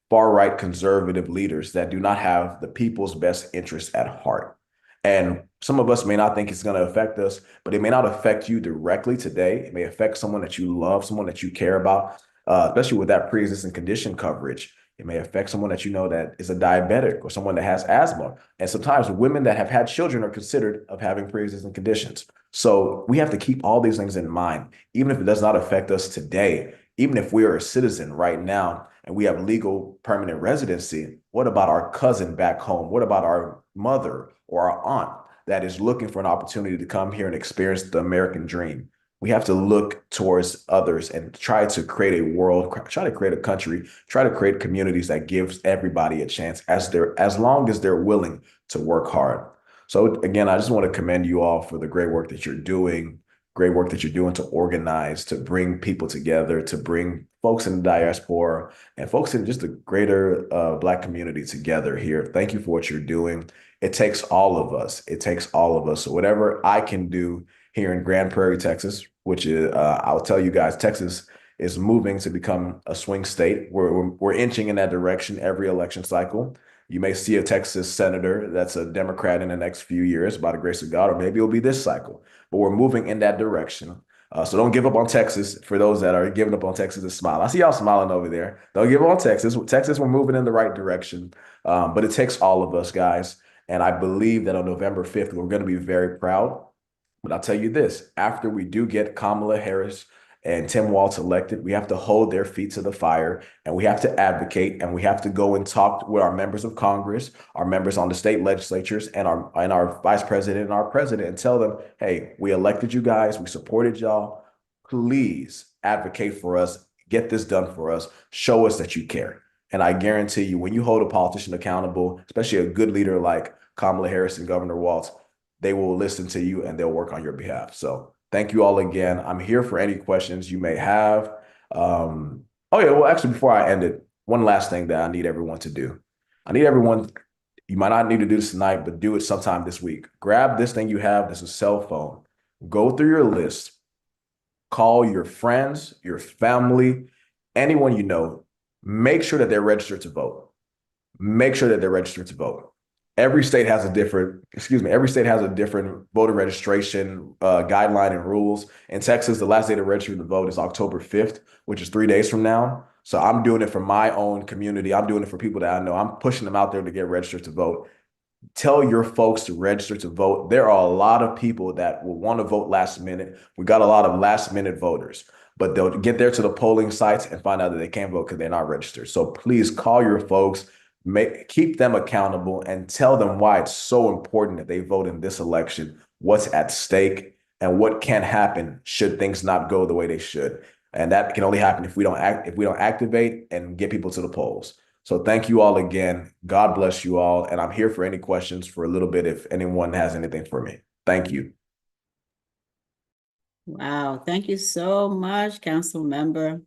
far-right conservative leaders that do not have the people's best interests at heart. And some of us may not think it's going to affect us, but it may not affect you directly today. It may affect someone that you love, someone that you care about, especially with that pre-existing condition coverage. It may affect someone that you know that is a diabetic or someone that has asthma. And sometimes women that have had children are considered of having pre-existing conditions. So we have to keep all these things in mind, even if it does not affect us today. Even if we are a citizen right now and we have legal permanent residency, what about our cousin back home? What about our mother or our aunt that is looking for an opportunity to come here and experience the American dream? We have to look towards others and try to create a world, try to create a country, try to create communities that gives everybody a chance as long as they're willing to work hard. So again, I just want to commend you all for the great work that you're doing. Great work that you're doing to organize, to bring people together, to bring folks in the diaspora and folks in just the greater Black community together here. Thank you for what you're doing. It takes all of us. It takes all of us. So whatever I can do here in Grand Prairie, Texas, which is, I'll tell you guys, Texas is moving to become a swing state. We're inching in that direction every election cycle. You may see a Texas senator that's a Democrat in the next few years by the grace of God, or maybe it'll be this cycle. But we're moving in that direction. So don't give up on Texas. For those that are giving up on Texas, and smile. I see y'all smiling over there. Don't give up on Texas. Texas, we're moving in the right direction. But it takes all of us, guys. And I believe that on November 5th, we're going to be very proud. But I'll tell you this, after we do get Kamala Harris and Tim Walz elected, we have to hold their feet to the fire, and we have to advocate, and we have to go and talk with our members of Congress, our members on the state legislatures, and our vice president and our president, and tell them, hey, we elected you guys, we supported y'all. Please advocate for us, get this done for us, show us that you care. And I guarantee you, when you hold a politician accountable, especially a good leader like Kamala Harris and Governor Walz, they will listen to you and they'll work on your behalf. So thank you all again. I'm here for any questions you may have. Oh yeah, well, actually, before I end it, one last thing that I need everyone to do. I need everyone, you might not need to do this tonight, but do it sometime this week. Grab this thing you have, this is a cell phone. Go through your list. Call your friends, your family, anyone you know. Make sure that they're registered to vote. Make sure that they're registered to vote. Every state has a different voter registration guideline and rules. In Texas, the last day to register to vote is October 5th, which is 3 days from now. So I'm doing it for my own community. I'm doing it for people that I know. I'm pushing them out there to get registered to vote. Tell your folks to register to vote. There are a lot of people that will want to vote last minute. We got a lot of last minute voters, but they'll get there to the polling sites and find out that they can't vote because they're not registered. So please call your folks. Keep them accountable and tell them why it's so important that they vote in this election, what's at stake, and what can happen should things not go the way they should. And that can only happen if we don't activate and get people to the polls. So thank you all again. God bless you all. And I'm here for any questions for a little bit if anyone has anything for me. Thank you. Wow, thank you so much, Council Member.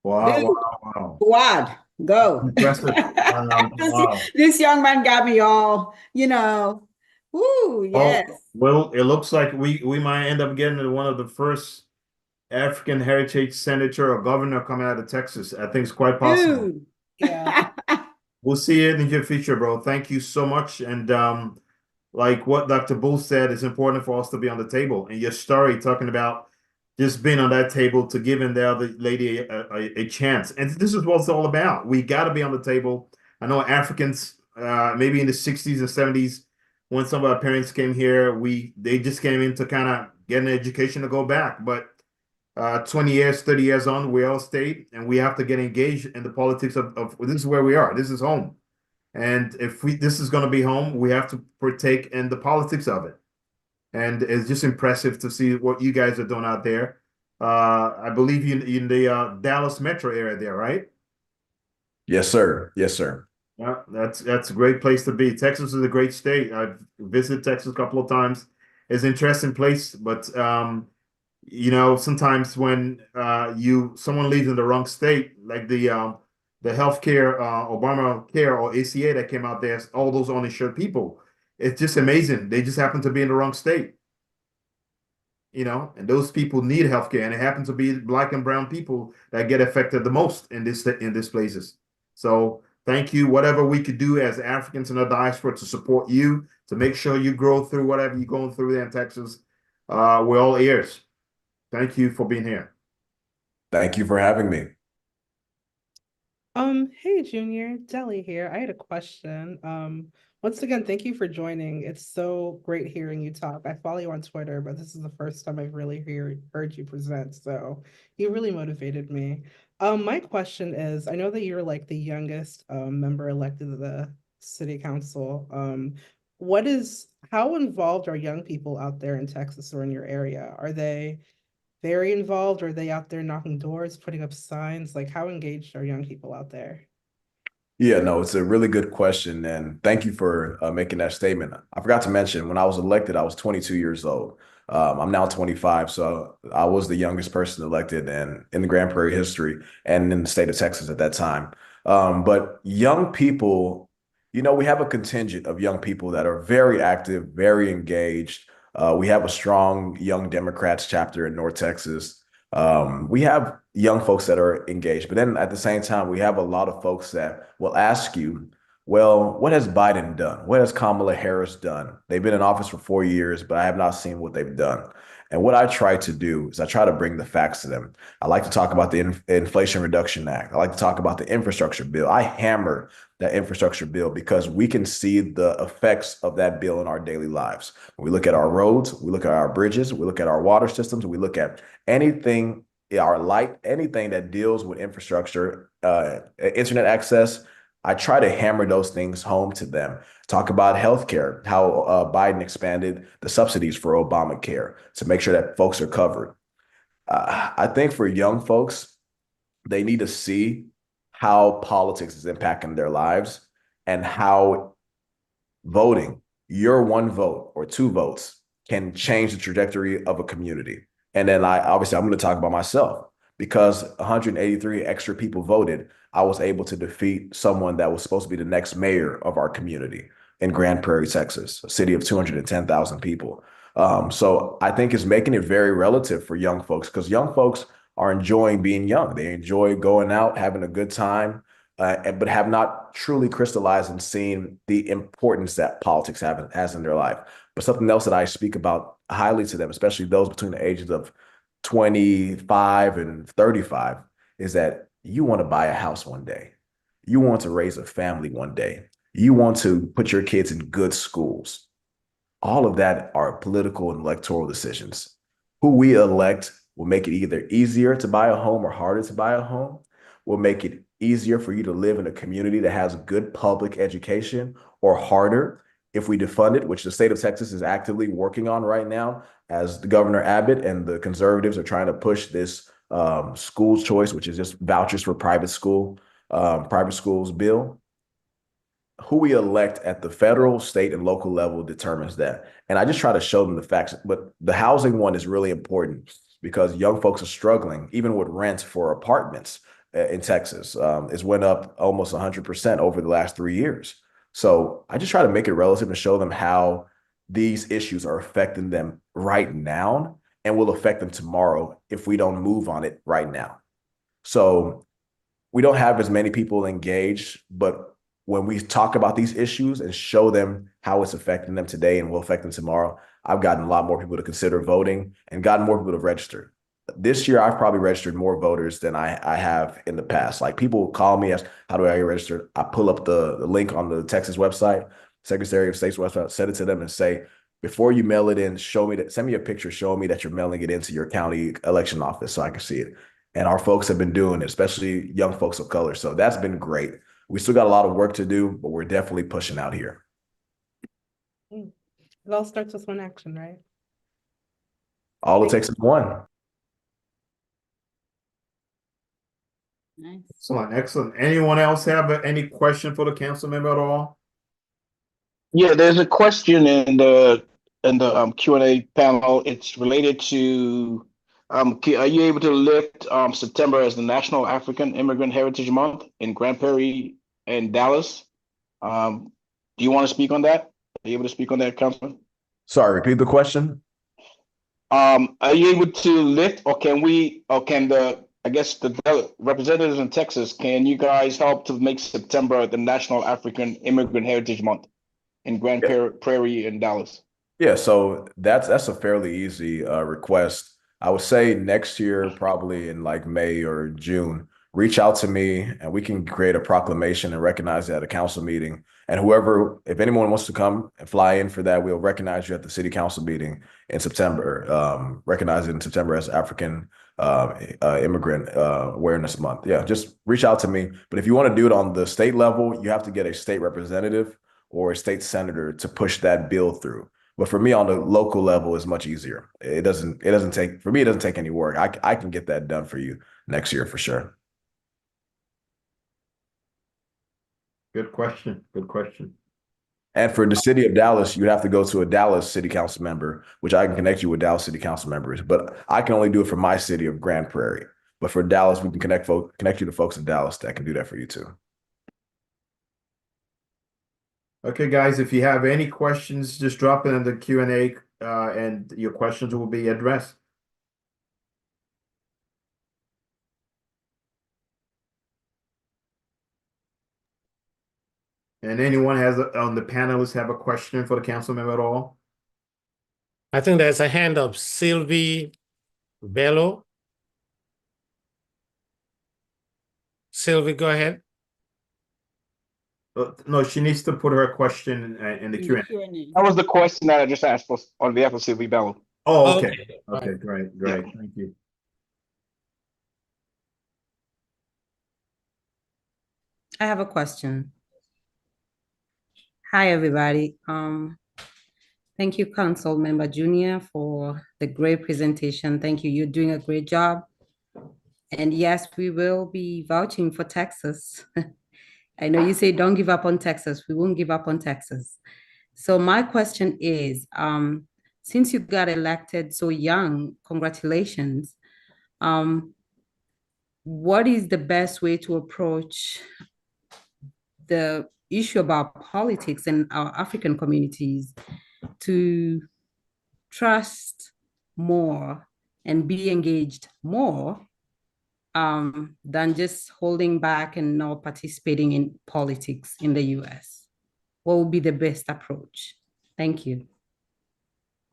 Wow, Dude, wow, wow. squad, go. Impressive. Wow. This young man got me all, woo, Well, yes. well, it looks like we might end up getting one of the first African heritage senator or governor coming out of Texas. I think it's quite possible. Dude. Yeah. We'll see it in your future, bro. Thank you so much. And like what Dr. Bull said, it's important for us to be on the table. And your story talking about just being on that table to giving the other lady a chance. And this is what it's all about. We got to be on the table. I know Africans, maybe in the 60s and 70s, when some of our parents came here, they just came in to kind of get an education to go back. But 20 years, 30 years on, we all stayed, and we have to get engaged in the politics of this is where we are. This is home. And if this is going to be home, we have to partake in the politics of it. And it's just impressive to see what you guys are doing out there. I believe you in the Dallas metro area there, right? Yes, sir. Yes, sir. Yeah, that's a great place to be. Texas is a great state. I've visited Texas a couple of times. It's an interesting place, but sometimes when someone lives in the wrong state, like the healthcare Obamacare or ACA that came out there, all those uninsured people, it's just amazing. They just happen to be in the wrong state, and those people need healthcare, and it happens to be Black and brown people that get affected the most in these places. So thank you. Whatever we could do as Africans in the diaspora to support you, to make sure you grow through whatever you're going through there in Texas, we're all ears. Thank you for being here. Thank you for having me. Hey Junior, Deli here. I had a question. Once again, thank you for joining. It's so great hearing you talk. I follow you on Twitter, but this is the first time I've really heard you present, so you really motivated me. My question is, I know that you're like the youngest member elected to the city council. How involved are young people out there in Texas or in your area? Are they very involved? Are they out there knocking doors, putting up signs? Like, how engaged are young people out there? Yeah, no, it's a really good question. And thank you for making that statement. I forgot to mention, when I was elected, I was 22 years old. I'm now 25, so I was the youngest person elected in the Grand Prairie history and in the state of Texas at that time. But young people, we have a contingent of young people that are very active, very engaged. We have a strong Young Democrats chapter in North Texas. We have young folks that are engaged, but then at the same time, we have a lot of folks that will ask you, well, what has Biden done? What has Kamala Harris done? They've been in office for 4 years, but I have not seen what they've done. And what I try to do is I try to bring the facts to them. I like to talk about the Inflation Reduction Act. I like to talk about the infrastructure bill. I hammer that infrastructure bill because we can see the effects of that bill in our daily lives. When we look at our roads, we look at our bridges, we look at our water systems, we look at anything, our light, anything that deals with infrastructure, internet access. I try to hammer those things home to them. Talk about healthcare, how Biden expanded the subsidies for Obamacare to make sure that folks are covered. I think for young folks, they need to see how politics is impacting their lives and how voting, your one vote or two votes, can change the trajectory of a community. And then I'm going to talk about myself. Because 183 extra people voted, I was able to defeat someone that was supposed to be the next mayor of our community in Grand Prairie, Texas, a city of 210,000 people. So I think it's making it very relative for young folks because young folks are enjoying being young. They enjoy going out, having a good time, but have not truly crystallized and seen the importance that politics has in their life. But something else that I speak about highly to them, especially those between the ages of 25 and 35, is that you want to buy a house one day. You want to raise a family one day. You want to put your kids in good schools. All of that are political and electoral decisions. Who we elect will make it either easier to buy a home or harder to buy a home, will make it easier for you to live in a community that has good public education, or harder if we defund it, which the state of Texas is actively working on right now, as the Governor Abbott and the conservatives are trying to push this school choice, which is just vouchers for private schools bill. Who we elect at the federal, state, and local level determines that. And I just try to show them the facts. But the housing one is really important because young folks are struggling, even with rent for apartments. in Texas. It's went up almost 100% over the last 3 years. So I just try to make it relative and show them how these issues are affecting them right now and will affect them tomorrow if we don't move on it right now. So we don't have as many people engaged, but when we talk about these issues and show them how it's affecting them today and will affect them tomorrow, I've gotten a lot more people to consider voting and gotten more people to register. This year, I've probably registered more voters than I have in the past. Like people call me, ask, how do I get registered? I pull up the link on the Texas website, Secretary of State's website, send it to them and say, before you mail it in, send me a picture showing me that you're mailing it into your county election office so I can see it. And our folks have been doing it, especially young folks of color. So that's been great. We still got a lot of work to do, but we're definitely pushing out here. It all starts with one action, right? All it takes is one. Nice. Excellent, excellent. Anyone else have any question for the council member at all? Yeah, there's a question in the Q&A panel. It's related to are you able to lift September as the National African Immigrant Heritage Month in Grand Prairie and Dallas? Do you want to speak on that? Are you able to speak on that, Councilman? Sorry, repeat the question. Are you able to lift, or can the representatives in Texas, can you guys help to make September the National African Immigrant Heritage Month in Grand Prairie and Dallas? Yeah, so that's a fairly easy request. I would say next year, probably in like May or June, reach out to me and we can create a proclamation and recognize it at a council meeting. And if anyone wants to come and fly in for that, we'll recognize you at the city council meeting in September. Recognize it in September as African Immigrant Awareness Month. Yeah, just reach out to me. But if you want to do it on the state level, you have to get a state representative or a state senator to push that bill through. But for me on the local level is much easier. It doesn't take any work. I can get that done for you next year for sure. Good question. Good question. And for the city of Dallas, you have to go to a Dallas city council member, which I can connect you with Dallas city council members. But I can only do it for my city of Grand Prairie. But for Dallas, we can connect you to folks in Dallas that can do that for you too. Okay, guys, if you have any questions, just drop it in the Q&A and your questions will be addressed. And anyone on the panelists have a question for the council member at all? I think there's a hand up, Sylvie Bello. Sylvie, go ahead. No, she needs to put her question in the Q&A. That was the question that I just asked for on behalf of Sylvie Bello. Oh, okay. Okay. Okay, great, great. Thank you. I have a question. Hi, everybody. Thank you, Council Member Junior, for the great presentation. Thank you. You're doing a great job. And yes, we will be vouching for Texas. I know you say don't give up on Texas. We won't give up on Texas. So my question is, since you got elected so young, congratulations. What is the best way to approach the issue about politics in our African communities to trust more and be engaged more than just holding back and not participating in politics in the US? What would be the best approach? Thank you.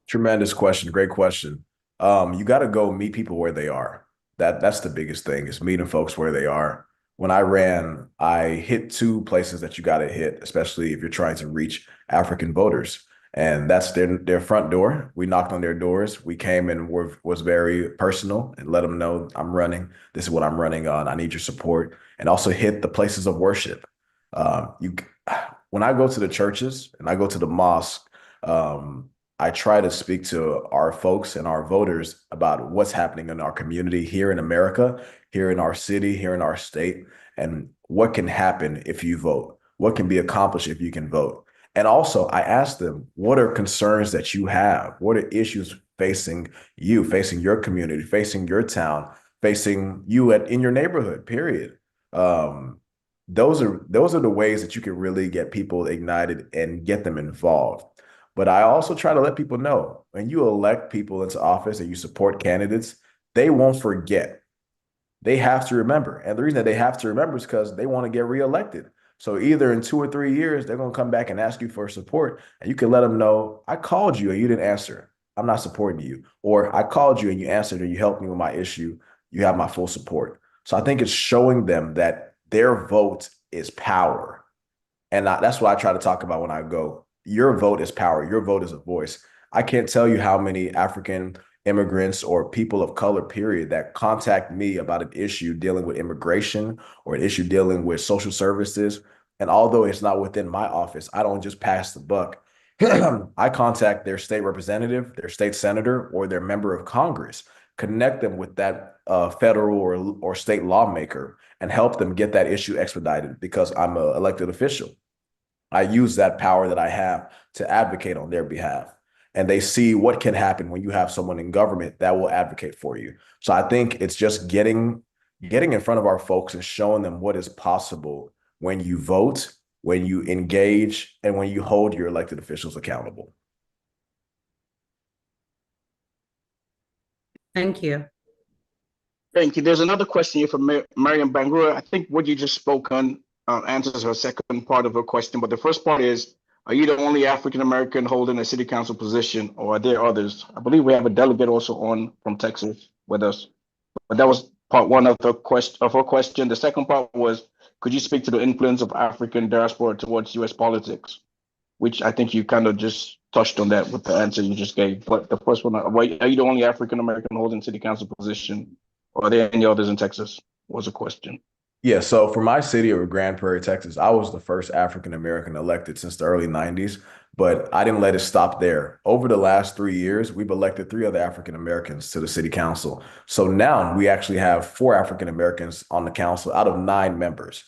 Tremendous question. Great question. You got to go meet people where they are. That's the biggest thing, is meeting folks where they are. When I ran, I hit two places that you got to hit, especially if you're trying to reach African voters. And that's their front door. We knocked on their doors. We came and was very personal and let them know I'm running. This is what I'm running on. I need your support. And also hit the places of worship. When I go to the churches and I go to the mosque, I try to speak to our folks and our voters about what's happening in our community here in America, here in our city, here in our state, and what can happen if you vote, what can be accomplished if you can vote. And also I ask them, what are concerns that you have? What are issues facing you, facing your community, facing your town? facing you in your neighborhood, period. Those are the ways that you can really get people ignited and get them involved. But I also try to let people know when you elect people into office and you support candidates, they won't forget. They have to remember. And the reason that they have to remember is because they want to get reelected. So either in 2 or 3 years, they're going to come back and ask you for support. And you can let them know, I called you and you didn't answer. I'm not supporting you. Or I called you and you answered and you helped me with my issue. You have my full support. So I think it's showing them that their vote is power. And that's what I try to talk about when I go. Your vote is power. Your vote is a voice. I can't tell you how many African immigrants or people of color, period, that contact me about an issue dealing with immigration or an issue dealing with social services. And although it's not within my office, I don't just pass the buck. I contact their state representative, their state senator, or their member of Congress, connect them with that federal or state lawmaker and help them get that issue expedited because I'm an elected official. I use that power that I have to advocate on their behalf. And they see what can happen when you have someone in government that will advocate for you. So I think it's just getting in front of our folks and showing them what is possible when you vote, when you engage, and when you hold your elected officials accountable. Thank you. Thank you. There's another question here from Mariam Bangura. I think what you just spoke on answers her second part of her question, but the first part is, are you the only African-American holding a city council position, or are there others? I believe we have a delegate also on from Texas with us, but that was part one of her question. The second part was, could you speak to the influence of African diaspora towards U.S. politics? Which I think you kind of just touched on that with the answer you just gave. But the first one, are you the only African-American holding city council position, or are there any others in Texas? Was a question. Yeah, so for my city of Grand Prairie, Texas, I was the first African-American elected since the early 90s, but I didn't let it stop there. Over the last 3 years, we've elected 3 other African-Americans to the city council. So now we actually have 4 African-Americans on the council out of 9 members.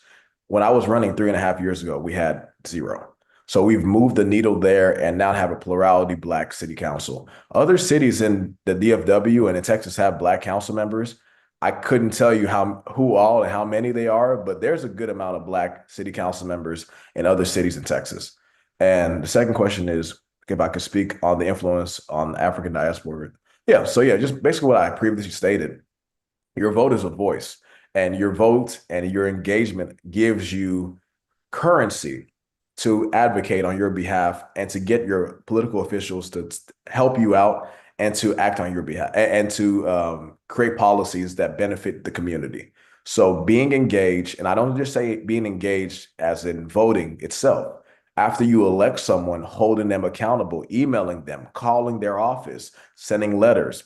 When I was running 3.5 years ago, we had 0. So we've moved the needle there and now have a plurality Black city council. Other cities in the DFW and in Texas have Black council members. I couldn't tell you who all and how many they are, but there's a good amount of Black city council members in other cities in Texas. And the second question is, if I could speak on the influence on African diaspora. Yeah, so yeah, just basically what I previously stated. Your vote is a voice, and your vote and your engagement gives you currency to advocate on your behalf and to get your political officials to help you out and to act on your behalf and to create policies that benefit the community. So being engaged, and I don't just say being engaged as in voting itself. After you elect someone, holding them accountable, emailing them, calling their office, sending letters,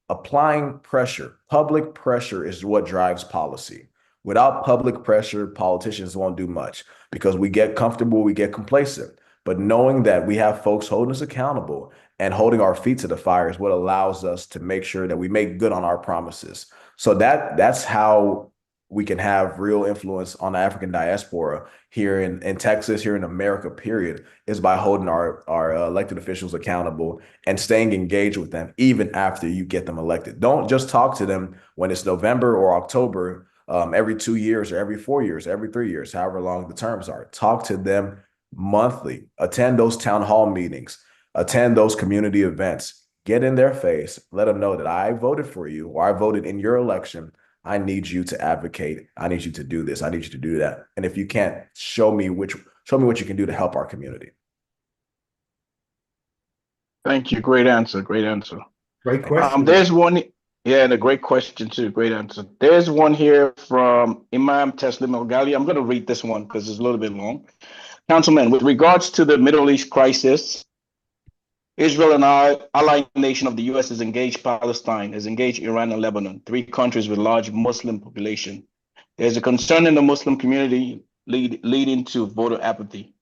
applying pressure. Public pressure is what drives policy. Without public pressure, politicians won't do much because we get comfortable, we get complacent. But knowing that we have folks holding us accountable and holding our feet to the fire is what allows us to make sure that we make good on our promises. So that's how we can have real influence on the African diaspora here in Texas, here in America, period, is by holding our elected officials accountable and staying engaged with them even after you get them elected. Don't just talk to them when it's November or October, every 2 years or every 4 years, every 3 years, however long the terms are. Talk to them monthly, attend those town hall meetings, attend those community events, get in their face, let them know that I voted for you or I voted in your election. I need you to advocate. I need you to do this. I need you to do that. And if you can't, show me what you can do to help our community. Thank you. Great answer. Great answer. Great question. There's one. Yeah, and a great question too. Great answer. There's one here from Imam Teslim El Ghali. I'm going to read this one because it's a little bit long. Councilman, with regards to the Middle East crisis, Israel and our allied nation of the U.S. has engaged Palestine, has engaged Iran and Lebanon, 3 countries with large Muslim population. There's a concern in the Muslim community leading to voter apathy.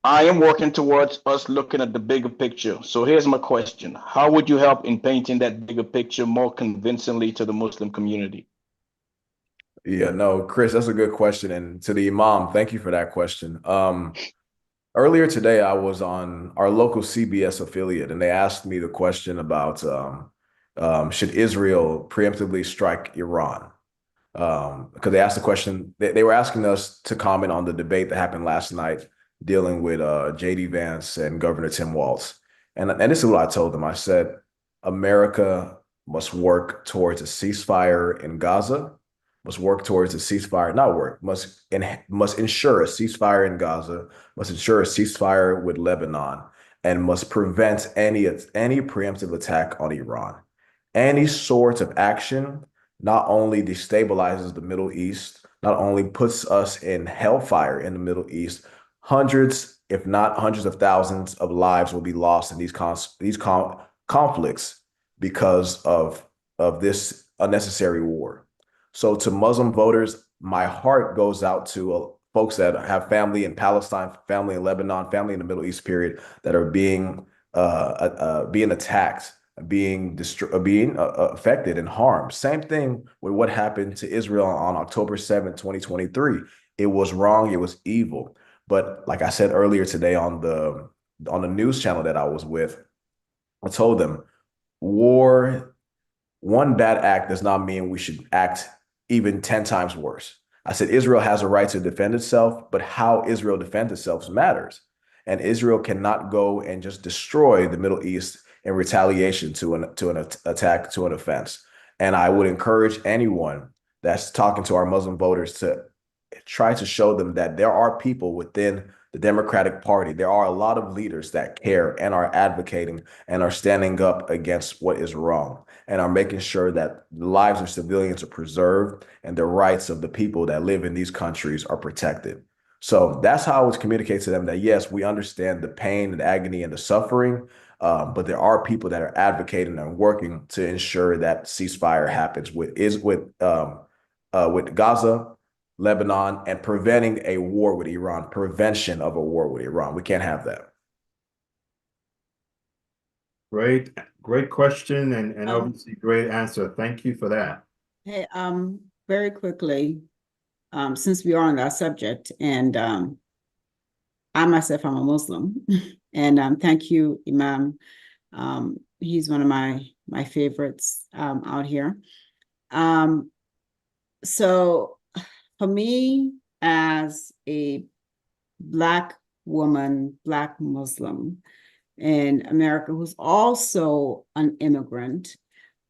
I am working towards us looking at the bigger picture. So here's my question. How would you help in painting that bigger picture more convincingly to the Muslim community? Yeah, no, Chris, that's a good question. And to the Imam, thank you for that question. Earlier today, I was on our local CBS affiliate, and they asked me the question about should Israel preemptively strike Iran? Because they asked the question, they were asking us to comment on the debate that happened last night dealing with J.D. Vance and Governor Tim Walz. And this is what I told them. I said, America must work towards a ceasefire in Gaza, must work towards a ceasefire, not work, must ensure a ceasefire in Gaza, must ensure a ceasefire with Lebanon, and must prevent any preemptive attack on Iran. Any sort of action not only destabilizes the Middle East, not only puts us in hellfire in the Middle East, hundreds, if not hundreds of thousands of lives will be lost in these conflicts because of this unnecessary war. So to Muslim voters, my heart goes out to folks that have family in Palestine, family in Lebanon, family in the Middle East period that are being attacked, being affected and harmed. Same thing with what happened to Israel on October 7th, 2023. It was wrong. It was evil. But like I said earlier today on the news channel that I was with, I told them, one bad act does not mean we should act even 10 times worse. I said, Israel has a right to defend itself, but how Israel defends itself matters. And Israel cannot go and just destroy the Middle East in retaliation to an attack, to an offense. And I would encourage anyone that's talking to our Muslim voters to try to show them that there are people within the Democratic Party. There are a lot of leaders that care and are advocating and are standing up against what is wrong and are making sure that the lives of civilians are preserved and the rights of the people that live in these countries are protected. So that's how I would communicate to them that, yes, we understand the pain and agony and the suffering, but there are people that are advocating and working to ensure that ceasefire happens with Gaza, Lebanon, and preventing a war with Iran, prevention of a war with Iran. We can't have that. Great question and obviously great answer. Thank you for that. Hey, very quickly, since we are on that subject, and I myself am a Muslim, and thank you, Imam. He's one of my favorites out here. So for me, as a Black woman, Black Muslim in America, who's also an immigrant,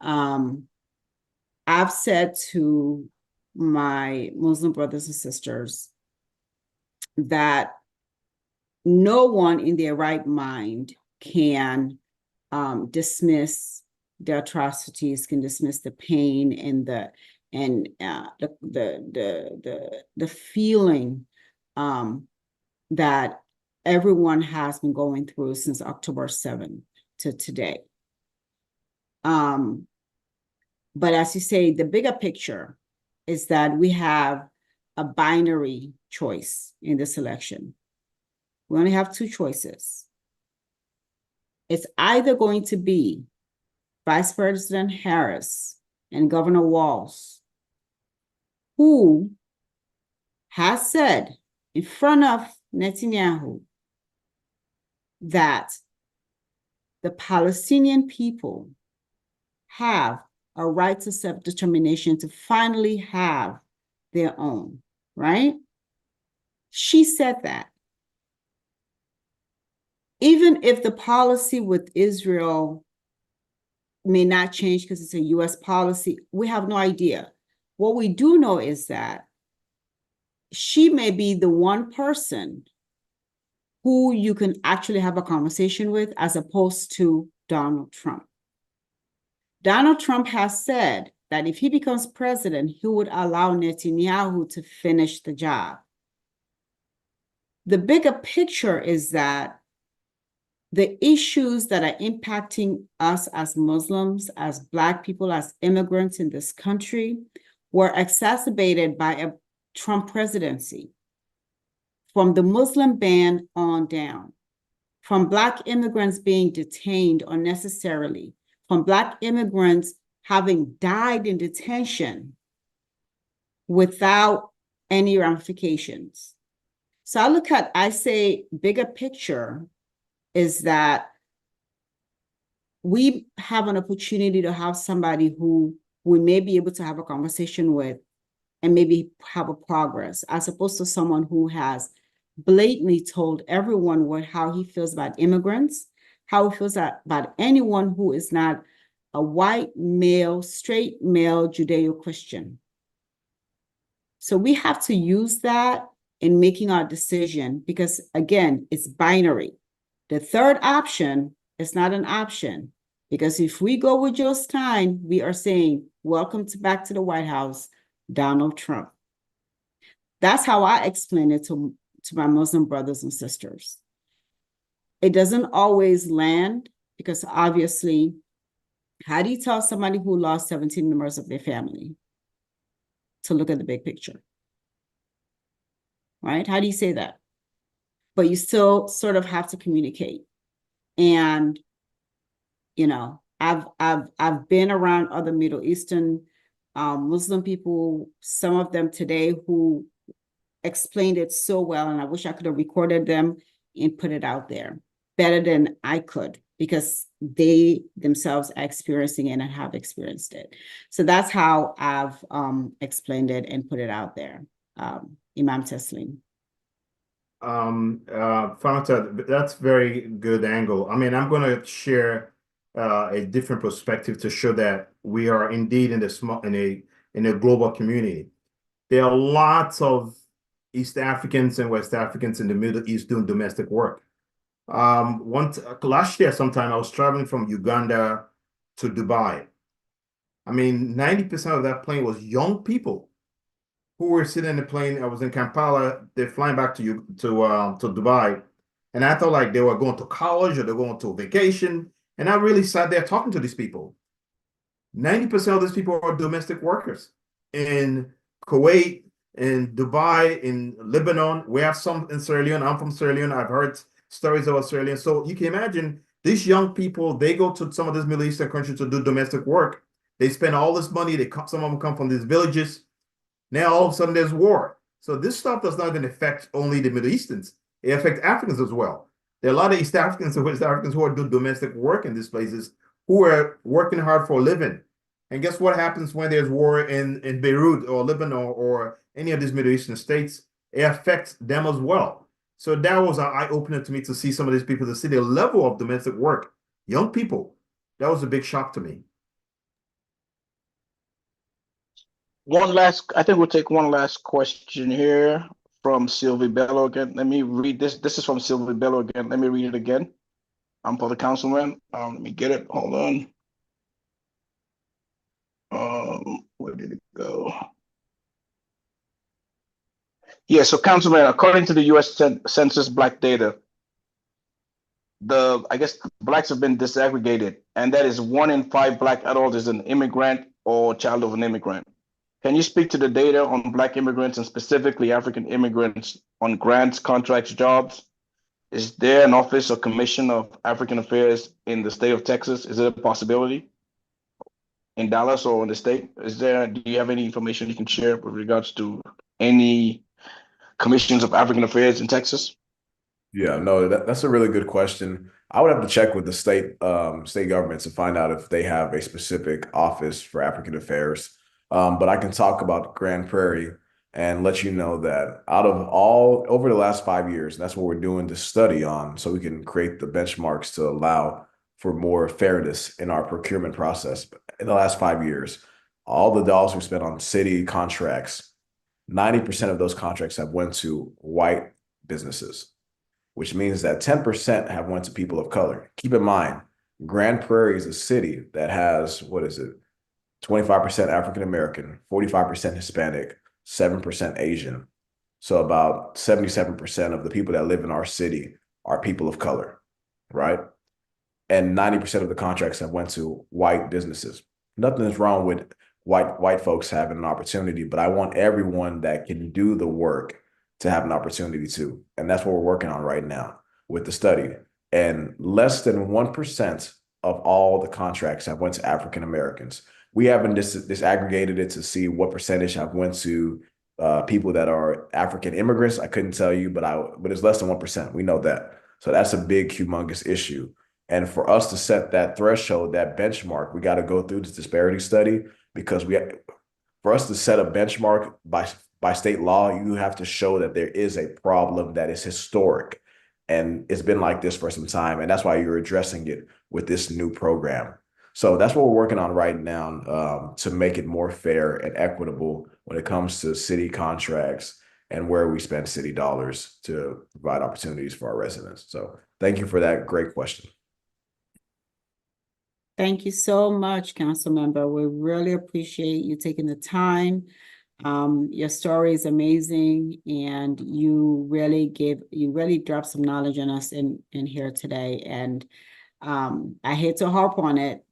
I've said to my Muslim brothers and sisters that no one in their right mind can dismiss the atrocities, can dismiss the pain and the feeling that everyone has been going through since October 7th to today. But as you say, the bigger picture is that we have a binary choice in this election. We only have two choices. It's either going to be Vice President Harris and Governor Walz, who has said in front of Netanyahu that the Palestinian people have a right to self-determination, to finally have their own, right? She said that. Even if the policy with Israel may not change because it's a US policy, we have no idea. What we do know is that she may be the one person who you can actually have a conversation with as opposed to Donald Trump. Donald Trump has said that if he becomes president, he would allow Netanyahu to finish the job. The bigger picture is that the issues that are impacting us as Muslims, as Black people, as immigrants in this country were exacerbated by a Trump presidency. From the Muslim ban on down, from Black immigrants being detained unnecessarily, from Black immigrants having died in detention without any ramifications. So I say bigger picture is that we have an opportunity to have somebody who we may be able to have a conversation with and maybe have a progress, as opposed to someone who has blatantly told everyone how he feels about immigrants, how he feels about anyone who is not a white male, straight male Judeo-Christian. So we have to use that in making our decision, because again, it's binary. The third option is not an option, because if we go with Joe Stein, we are saying, welcome back to the White House, Donald Trump. That's how I explain it to my Muslim brothers and sisters. It doesn't always land, because obviously, how do you tell somebody who lost 17 members of their family to look at the big picture? Right? How do you say that? But you still sort of have to communicate. And, you know, I've been around other Middle Eastern Muslim people, some of them today, who explained it so well, and I wish I could have recorded them and put it out there better than I could, because they themselves are experiencing it and have experienced it. So that's how I've explained it and put it out there. Imam Teslim. Fanta, that's very good angle. I mean, I'm going to share a different perspective to show that we are indeed in a global community. There are lots of East Africans and West Africans in the Middle East doing domestic work. Last year sometime, I was traveling from Uganda to Dubai. I mean, 90% of that plane was young people who were sitting in the plane. I was in Kampala. They're flying back to Dubai, and I thought like they were going to college or they're going to vacation. And I really sat there talking to these people. 90% of these people are domestic workers in Kuwait, in Dubai, in Lebanon. We have some in Sierra Leone. I'm from Sierra Leone. I've heard stories about Sierra Leone. So you can imagine these young people, they go to some of these Middle Eastern countries to do domestic work. They spend all this money. Some of them come from these villages. Now all of a sudden there's war. So this stuff does not even affect only the Middle Easterns. It affects Africans as well. There are a lot of East Africans and West Africans who are doing domestic work in these places, who are working hard for a living. And guess what happens when there's war in Beirut or Lebanon or any of these Middle Eastern states? It affects them as well. So that was an eye-opener to me, to see some of these people, to see the level of domestic work. Young people, that was a big shock to me. I think we'll take one last question here from Sylvie Bello again. Let me read this. This is from Sylvie Bello again. Let me read it again. For the councilman. Let me get it. Hold on. Where did it go? Yeah, so councilman, according to the U.S. Census Black data, I guess Blacks have been disaggregated, and that is 1 in 5 Black adults is an immigrant or child of an immigrant. Can you speak to the data on Black immigrants and specifically African immigrants on grants, contracts, jobs? Is there an office or commission of African affairs in the state of Texas? Is it a possibility in Dallas or in the state? Do you have any information you can share with regards to any commissions of African affairs in Texas? Yeah, no, that's a really good question. I would have to check with the state government to find out if they have a specific office for African affairs. But I can talk about Grand Prairie and let you know that out of all over the last 5 years, and that's what we're doing this study on, so we can create the benchmarks to allow for more fairness in our procurement process. In the last 5 years, all the dollars we spent on city contracts, 90% of those contracts have went to white businesses, which means that 10% have went to people of color. Keep in mind, Grand Prairie is a city that has, 25% African American, 45% Hispanic, 7% Asian. So about 77% of the people that live in our city are people of color, right? And 90% of the contracts have went to white businesses. Nothing is wrong with white folks having an opportunity, but I want everyone that can do the work to have an opportunity too. And that's what we're working on right now with the study. And less than 1% of all the contracts have went to African Americans. We haven't disaggregated it to see what percentage have went to people that are African immigrants. I couldn't tell you, but it's less than 1%. We know that. So that's a big, humongous issue. And for us to set that threshold, that benchmark, we got to go through this disparity study because for us to set a benchmark by state law, you have to show that there is a problem that is historic. And it's been like this for some time. And that's why you're addressing it with this new program. So that's what we're working on right now, to make it more fair and equitable when it comes to city contracts and where we spend city dollars to provide opportunities for our residents. So thank you for that great question. Thank you so much, Council Member. We really appreciate you taking the time. Your story is amazing, and you really dropped some knowledge on us in here today. And I hate to harp on it,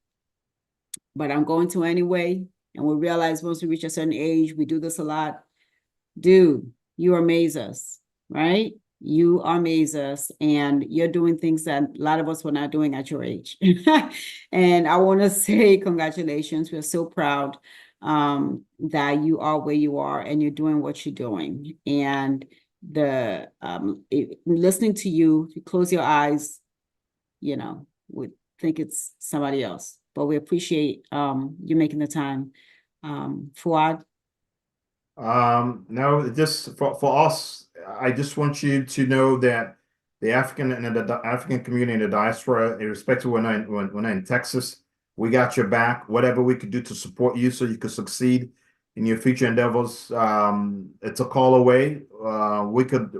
but I'm going to anyway. And we realize once we reach a certain age, we do this a lot. Dude, you amaze us, right? You amaze us, and you're doing things that a lot of us were not doing at your age. And I want to say congratulations. We're so proud that you are where you are and you're doing what you're doing. And listening to you, if you close your eyes, would think it's somebody else. But we appreciate you making the time. Fuad? No, just for us, I just want you to know that the African community in the diaspora, irrespective when I'm in Texas, we got your back. Whatever we could do to support you so you could succeed in your future endeavors, it's a call away. We could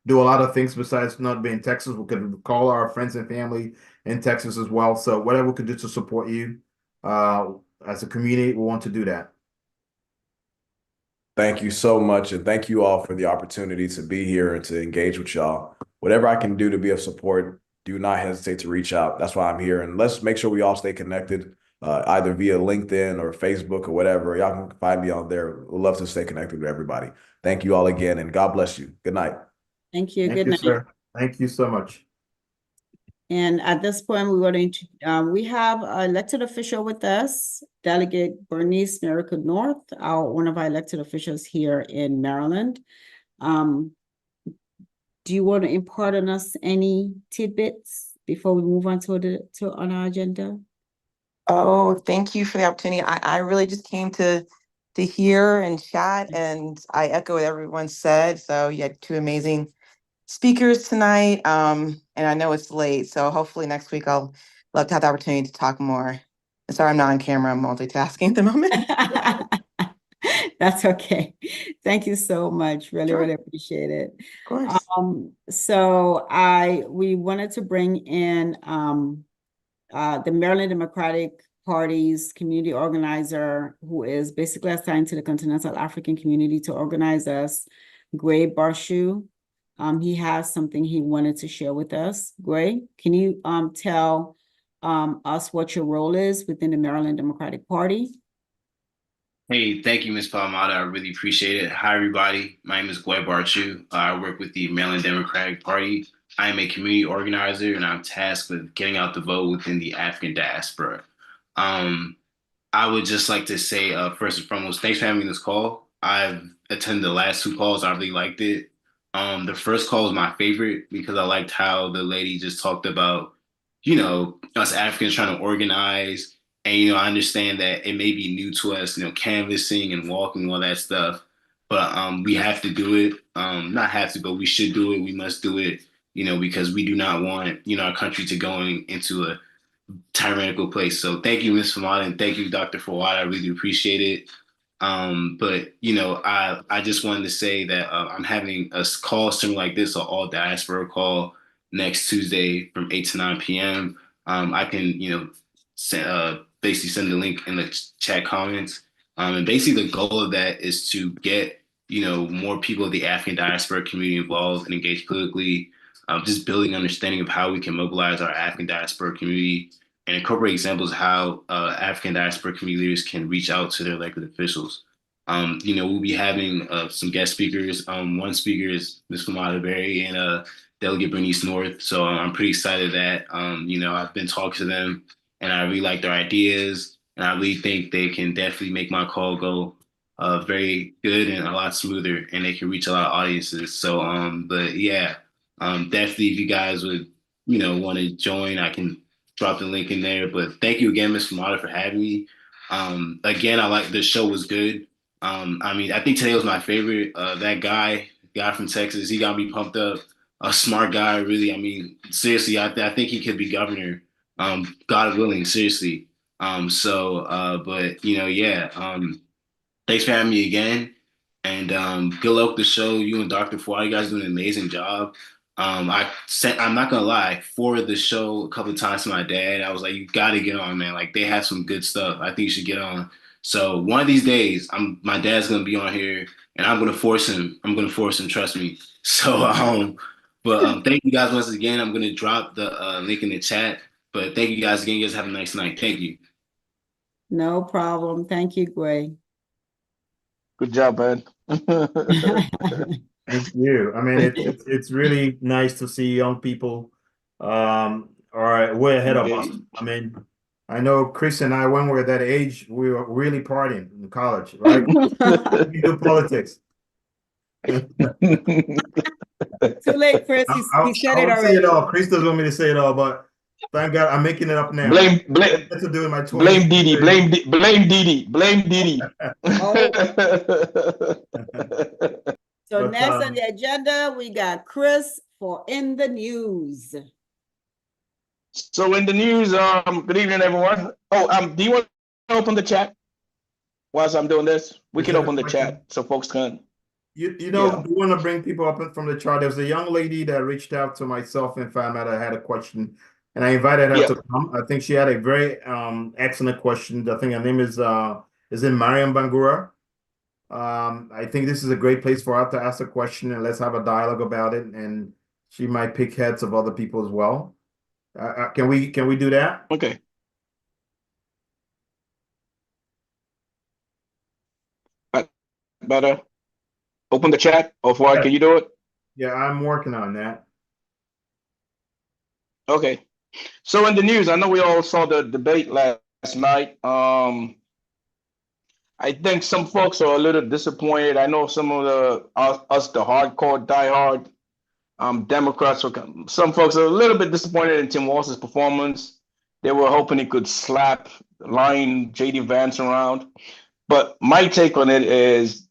do a lot of things besides not being in Texas. We could call our friends and family in Texas as well. So whatever we could do to support you, as a community, we want to do that. Thank you so much. And thank you all for the opportunity to be here and to engage with y'all. Whatever I can do to be of support, do not hesitate to reach out. That's why I'm here. And let's make sure we all stay connected, either via LinkedIn or Facebook or whatever. Y'all can find me on there. We'd love to stay connected with everybody. Thank you all again, and God bless you. Good night. Thank you. Thank Good you, night. sir. Thank you so much. And at this point, we have an elected official with us, Delegate Bernice Miracle North, one of our elected officials here in Maryland. Do you want to impart on us any tidbits before we move on to our agenda? Oh, thank you for the opportunity. I really just came to hear and chat, and I echo what everyone said. So you had two amazing speakers tonight. And I know it's late, so hopefully next week I'll love to have the opportunity to talk more. And sorry, I'm not on camera, I'm multitasking at the moment. That's okay. Thank you so much. Really, Sure. really appreciate it. Of course. So we wanted to bring in the Maryland Democratic Party's community organizer, who is basically assigned to the Continental African community to organize us, Gray Barshu. He has something he wanted to share with us. Gray, can you tell us what your role is within the Maryland Democratic Party? Hey, thank you, Ms. Palmada. I really appreciate it. Hi, everybody. My name is Gway Barchu. I work with the Maryland Democratic Party. I am a community organizer, and I'm tasked with getting out the vote within the African diaspora. I would just like to say, first and foremost, thanks for having me this call. I've attended the last two calls. I really liked it. The first call was my favorite because I liked how the lady just talked about, us Africans trying to organize. And, I understand that it may be new to us, canvassing and walking, all that stuff. But we have to do it. Not have to, but we should do it. We must do it, because we do not want, our country to go into a tyrannical place. So thank you, Ms. Famada, and thank you, Dr. Fawad. I really appreciate it. But I just wanted to say that I'm having a call similar like this, an all diaspora call next Tuesday from 8 to 9 p.m. I can, basically send the link in the chat comments. And basically the goal of that is to get, more people of the African diaspora community involved and engaged politically, just building understanding of how we can mobilize our African diaspora community and incorporate examples of how African diaspora community leaders can reach out to their elected officials. We'll be having some guest speakers. One speaker is Ms. Kamala Berry and Delegate Bernice North. So I'm pretty excited that, I've been talking to them and I really like their ideas. And I really think they can definitely make my call go very good and a lot smoother, and they can reach a lot of audiences. So, but yeah, definitely if you guys would, want to join, I can drop the link in there. But thank you again, Ms. Famada, for having me. Again, I like the show was good. I mean, I think today was my favorite. That guy from Texas, he got me pumped up. A smart guy, really. I mean, seriously, I think he could be governor. God willing, seriously. But yeah. Thanks for having me again. And good luck with the show. You and Dr. Fuad, you guys doing an amazing job. I'm not gonna lie, I forwarded the show a couple of times to my dad. I was like, you gotta get on, man. Like they have some good stuff. I think you should get on. So one of these days, my dad's gonna be on here and I'm gonna force him. I'm gonna force him, trust me. So thank you guys once again. I'm gonna drop the link in the chat. But thank you guys again. You guys have a nice night. Thank you. No problem. Thank you, Gway. Good job, man. Thank you. I mean, it's really nice to see young people are way ahead of us. I mean, I know Chris and I, when we were that age, we were really partying in college, right? We do politics. Too late, Chris. He said it I won't say already. it all. Chris doesn't want me to say it all, but thank God I'm making it up now. Blame to do in my 20s. blame Didi. Blame Didi. So But, next on the agenda, we got Chris for In the News. So in the news, good evening, everyone. Do you want to open the chat whilst I'm doing this? We can open the chat so folks can. You want to bring people up from the chart. There's a young lady that reached out to myself and found out I had a question, and I invited her to come. I think she had a very excellent question. I think her name is it Mariam Bangura? I think this is a great place for her to ask a question, and let's have a dialogue about it. And she might pick heads of other people as well. Can we do that? Okay. Better open the chat, or can you do it? Yeah, I'm working on that. Okay. So in the news, I know we all saw the debate last night. I think some folks are a little disappointed. I know some of the hardcore, diehard Democrats, some folks are a little bit disappointed in Tim Walz's performance. They were hoping he could slap lying JD Vance around. But my take on it is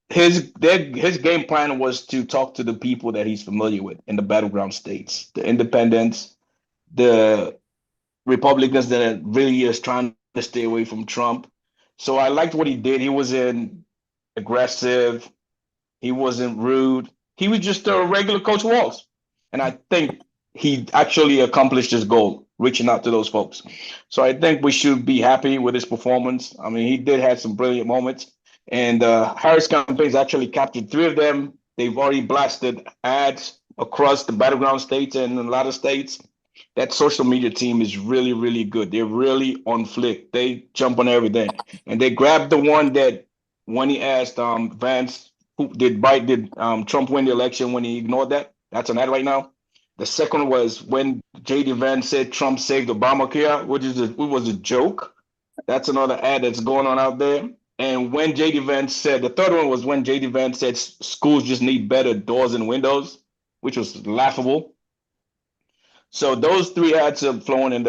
his game plan was to talk to the people that he's familiar with in the battleground states, the independents, the Republicans that really is trying to stay away from Trump. So I liked what he did. He wasn't aggressive. He wasn't rude. He was just a regular Coach Walz. And I think he actually accomplished his goal, reaching out to those folks. So I think we should be happy with his performance. I mean, he did have some brilliant moments. And Harris campaign's actually captured 3 of them. They've already blasted ads across the battleground states and a lot of states. That social media team is really, really good. They're really on flick. They jump on everything. And they grabbed the one that when he asked Vance, did Trump win the election, when he ignored that? That's an ad right now. The second was when JD Vance said Trump saved Obamacare, which was a joke. That's another ad that's going on out there. And when JD Vance said, the third one was when JD Vance said schools just need better doors and windows, which was laughable. So those 3 ads are flowing in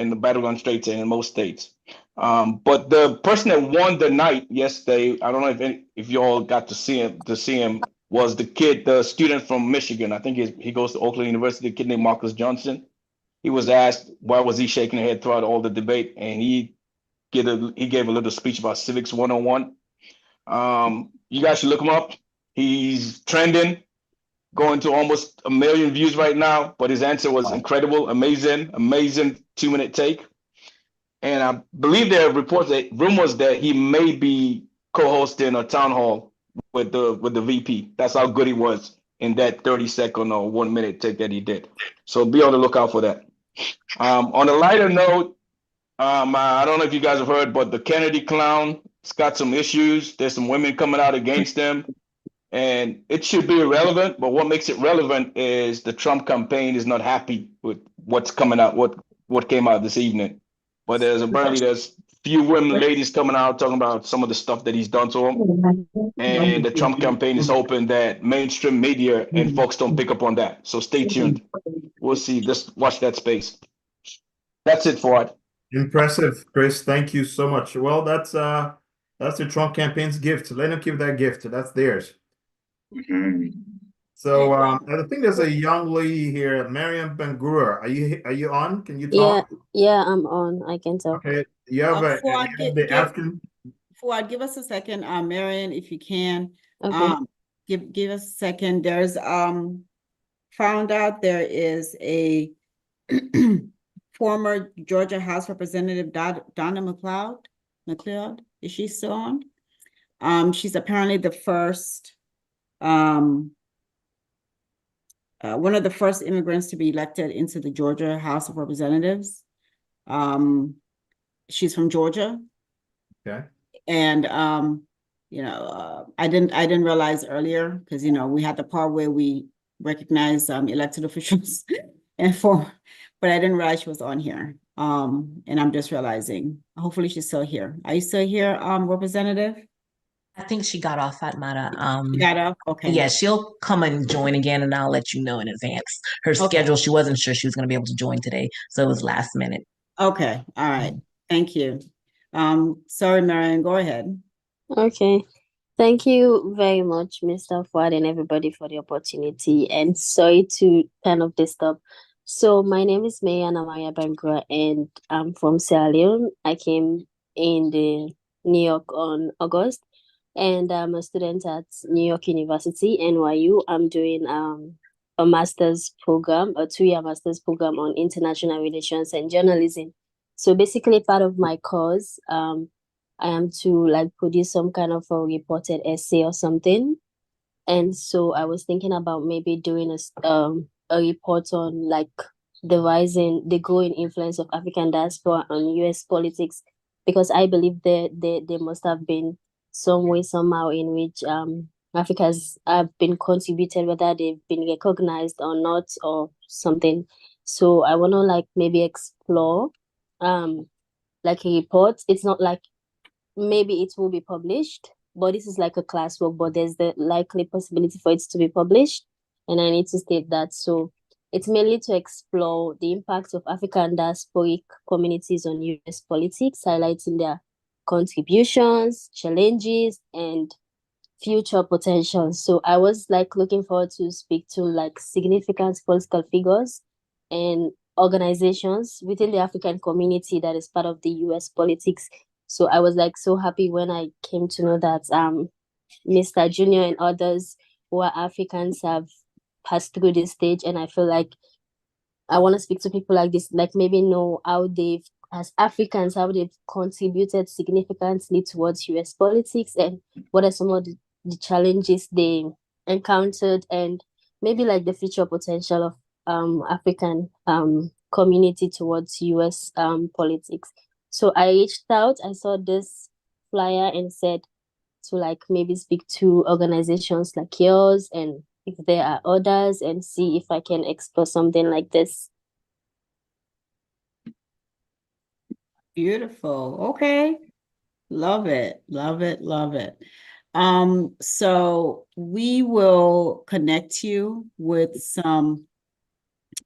the battleground states and in most states. But the person that won the night yesterday, I don't know if you all got to see him, was the student from Michigan. I think he goes to Oakland University, a kid named Marcus Johnson. He was asked why was he shaking his head throughout all the debate, and he gave a little speech about civics 101. You guys should look him up. He's trending, going to almost 1 million views right now, but his answer was incredible, amazing 2-minute take. And I believe there are rumors that he may be co-hosting a town hall with the VP. That's how good he was in that 30-second or 1-minute take that he did. So be on the lookout for that. On a lighter note, I don't know if you guys have heard, but the Kennedy clown has got some issues. There's some women coming out against him. And it should be irrelevant, but what makes it relevant is the Trump campaign is not happy with what's coming out, what came out this evening. But there's few women, ladies coming out talking about some of the stuff that he's done to them. And the Trump campaign is hoping that mainstream media and folks don't pick up on that. So stay tuned. we'll see. Just watch that space. That's it, Fuad. Impressive, Chris. Thank you so much. Well, that's the Trump campaign's gift. Let them keep that gift. That's theirs. So I think there's a young lady here, Mariam Ben-Gur. Are you on? Can you talk? Yeah, I'm on. I can talk. Okay. You have Fuad, the African. Fuad, give us a second, Marian, if you can. Okay. Give us a second. There's found out there is a former Georgia House Representative Donna McLeod. Is she still on? She's apparently the first one of the first immigrants to be elected into the Georgia House of Representatives. She's from Georgia. Okay. And I didn't realize earlier because we had the part where we recognize elected officials but I didn't realize she was on here. And I'm just realizing. Hopefully she's still here. Are you still here, Representative? I think she got off, Fatmata. You got off? Okay. Yeah, she'll come and join again, and I'll let you know in advance. Her schedule, she wasn't sure she was going to be able to join today, so it was last minute. Okay. All right. Thank you. Sorry, Marian, go ahead. Okay. Thank you very much, Mr. Fuad, and everybody for the opportunity. And sorry to kind of disturb. So my name is Mayana Maria Ben-Gur, and I'm from Sierra Leone. I came in the New York on August, and I'm a student at New York University, NYU. I'm doing a master's program, a 2-year master's program on international relations and journalism. So basically part of my course, I am to produce some kind of a reported essay or something. And so I was thinking about maybe doing a report on the growing influence of African diaspora on US politics, because I believe there must have been some way, somehow in which Africans have been contributed, whether they've been recognized or not or something. So I want to maybe explore a report. It's not maybe it will be published, but this is a classwork, but there's the likely possibility for it to be published. And I need to state that. So it's mainly to explore the impact of African diasporic communities on US politics, highlighting their contributions, challenges, and future potential. So I was looking forward to speak to significant political figures and organizations within the African community that is part of the US politics. So I was so happy when I came to know that Mr. Junior and others who are Africans have passed through this stage, and I feel I want to speak to people like this, maybe know how as Africans, how they've contributed significantly towards US politics, and what are some of the challenges they encountered, and maybe the future potential of African community towards US politics. So I reached out, I saw this flyer and said to maybe speak to organizations like yours, and if there are others, and see if I can explore something like this. Beautiful. Okay. Love it. Love it. Love it. So we will connect you with some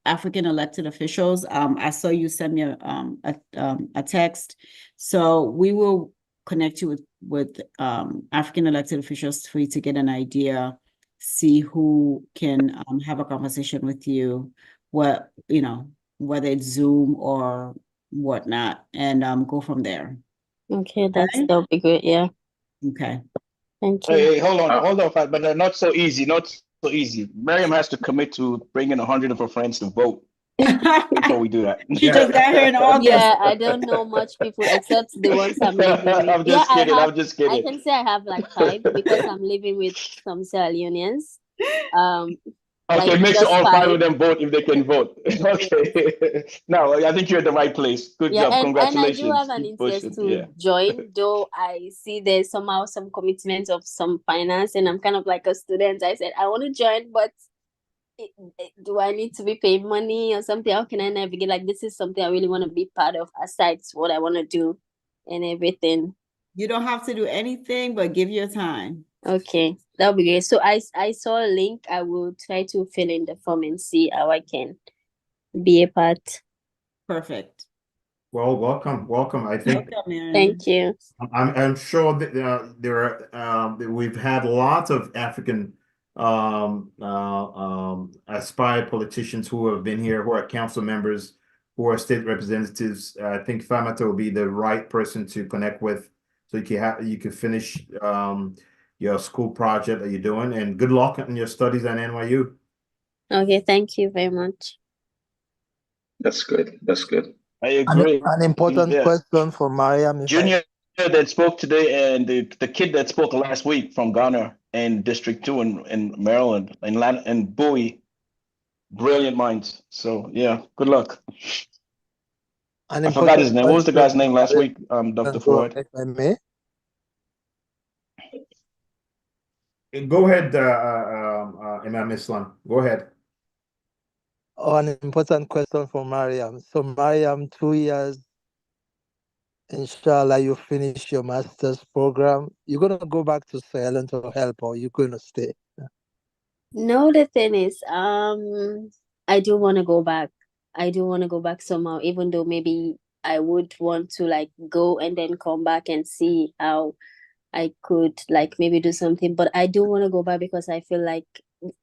African elected officials. I saw you send me a text. So we will connect you with African elected officials for you to get an idea, see who can have a conversation with you, whether it's Zoom or whatnot, and go from there. Okay, that'll be great. Yeah. Okay. Thank you. Hey, hold on, but not so easy. Not so easy. Miriam has to commit to bringing 100 of her friends to vote before we do that. She just got here in August. Yeah, I don't know much people except the ones I'm living with. I'm just kidding. I'm just kidding. I can say I have 5 because I'm living with some Sierra Leoneans. Okay, make sure all 5 of them vote if they can vote. Okay. No, I think you're at the right place. Good job. Congratulations. And I do have an interest to join, though I see there's somehow some commitment of some finance, and I'm kind of like a student. I said, I want to join, but do I need to be paying money or something? How can I navigate? This is something I really want to be part of, aside what I want to do and everything. You don't have to do anything, but give your time. Okay, that'll be great. So I saw a link. I will try to fill in the form and see how I can be a part. Perfect. Well, welcome. I think Welcome, Mariam. Thank you. I'm sure that that we've had lots of African aspired politicians who have been here, who are council members, who are state representatives. I think Famata will be the right person to connect with, so you can finish your school project that you're doing, and good luck in your studies at NYU. Okay, thank you very much. That's good. That's good. I An, agree. an important Yeah. question for Mariam. If I, Junior that spoke today and the kid that spoke last week from Ghana and District 2 in Maryland and Bowie, brilliant minds. So yeah, good luck. an I forgot his important name. What was the question guy's name for last Mariam, week, Dr. go on, Ford? if I may. Go ahead, Imam Islam. Go ahead. Oh, an important question for Mariam. So Mariam, 2 years, inshallah, you finish your master's program. You're gonna go back to Sierra Leone to help, or you're gonna stay? No, the thing is, I do want to go back. I do want to go back somehow, even though maybe I would want to like go and then come back and see how I could like maybe do something. But I do want to go back because I feel like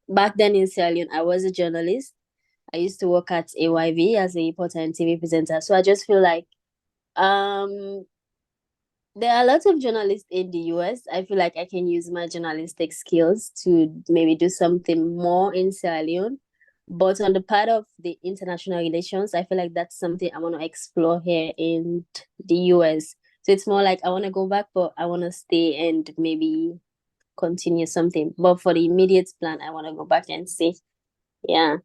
back then in Sierra Leone, I was a journalist. I used to work at AYV as a reporter and TV presenter. So I just feel like there are lots of journalists in the US. I feel like I can use my journalistic skills to maybe do something more in Sierra Leone. But on the part of the international relations, I feel like that's something I want to explore here in the US. So it's more like I want to go back, but I want to stay and maybe continue something. But for the immediate plan, I want to go back and see. Yeah.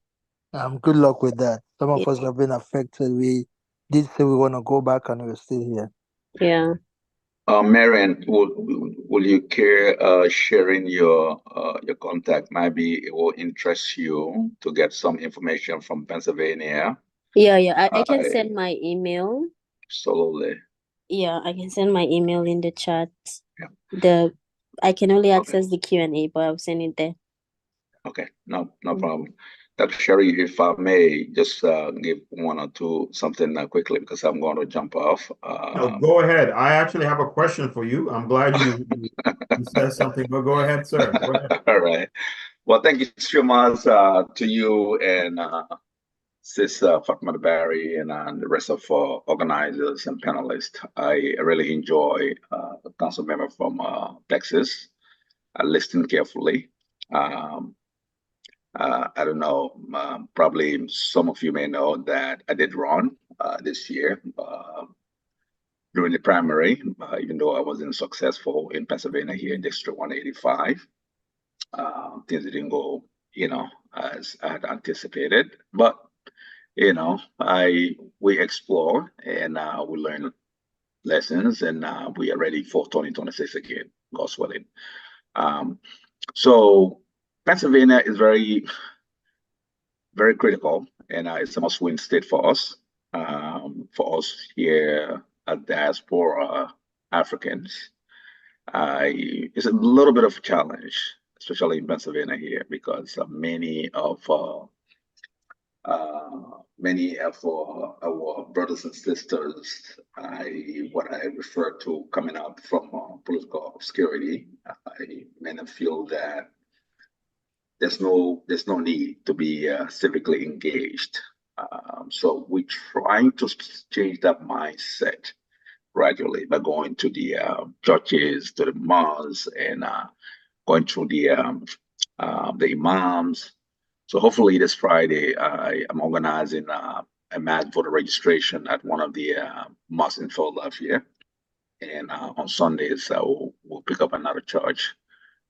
Good luck with that. Some of Yeah. us have been affected. We did say we want to go back, and we're still here. Yeah. Marian, will you care sharing your contact? Maybe it will interest you to get some information from Pennsylvania. Yeah. I can send my email. Absolutely. Yeah, I can send my email in the chat. Yeah. I can only access the Q&A, but I'll send it there. Okay, no problem. Dr. Sherry, if I may just give one or two something quickly, because I'm going to jump off. No, go ahead. I actually have a question for you. I'm glad you said something, but go ahead, sir. Go ahead. All right. Well, thank you so much to you and Sis Fatma Barry and the rest of organizers and panelists. I really enjoy the council member from Texas. I listened carefully. I don't know, probably some of you may know that I did run this year during the primary, even though I wasn't successful in Pennsylvania here in District 185. Things didn't go, as I had anticipated, but we explore and we learn lessons, and we are ready for 2026 again, God's willing. So Pennsylvania is very, very critical, and it's a must-win state for us here at Diaspora Africans. It's a little bit of a challenge, especially in Pennsylvania here, because many of our brothers and sisters, what I refer to coming out from political obscurity, many feel that there's no need to be civically engaged. So we're trying to change that mindset gradually by going to the churches, to the mosques, and going through the imams. So hopefully this Friday, I am organizing a mass voter registration at one of the mosques in Philadelphia. And on Sundays, we'll pick up another church,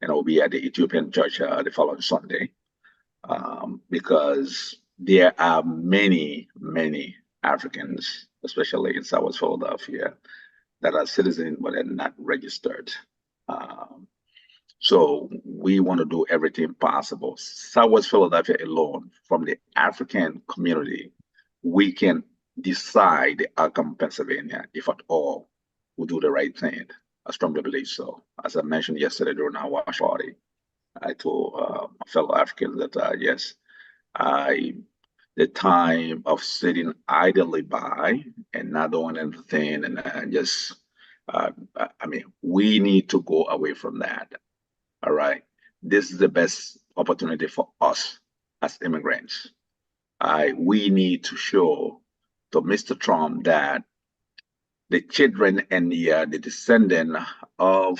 and I'll be at the Ethiopian church the following Sunday. Because there are many, many Africans, especially in South Philadelphia, that are citizens but are not registered. So we want to do everything possible. Southwest Philadelphia alone, from the African community, we can decide the outcome of Pennsylvania, if at all, we do the right thing. I strongly believe so. As I mentioned yesterday during our watch party, I told my fellow Africans that yes, the time of sitting idly by and not doing anything and just, I mean, we need to go away from that. All right. This is the best opportunity for us as immigrants. We need to show to Mr. Trump that the children and the descendant of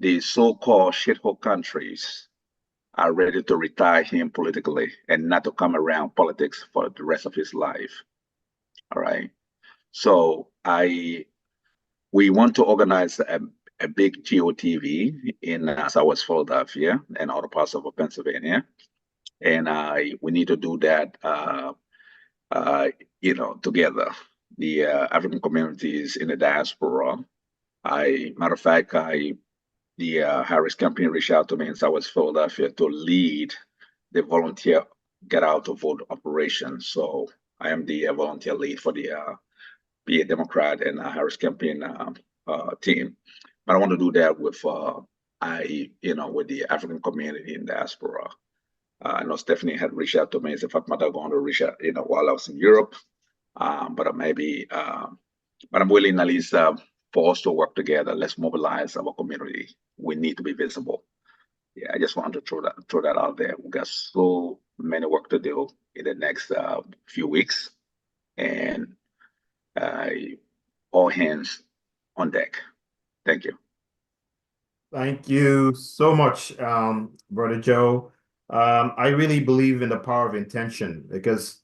the so-called shithole countries are ready to retire him politically and not to come around politics for the rest of his life. All right. So we want to organize a big GOTV in Southwest Philadelphia and other parts of Pennsylvania, and we need to do that, together. The African communities in the diaspora. Matter of fact, the Harris campaign reached out to me in Southwest Philadelphia to lead the volunteer get out to vote operation. So I am the volunteer lead for the be a Democrat and Harris campaign team. But I want to do that with with the African community in diaspora. I know Stephanie had reached out to me and said, Fatmata, going to reach out, while I was in Europe. But I'm willing at least for us to work together. Let's mobilize our community. We need to be visible. Yeah, I just wanted to throw that out there. We got so many work to do in the next few weeks, and all hands on deck. Thank you. Thank you so much, Brother Joe. I really believe in the power of intention because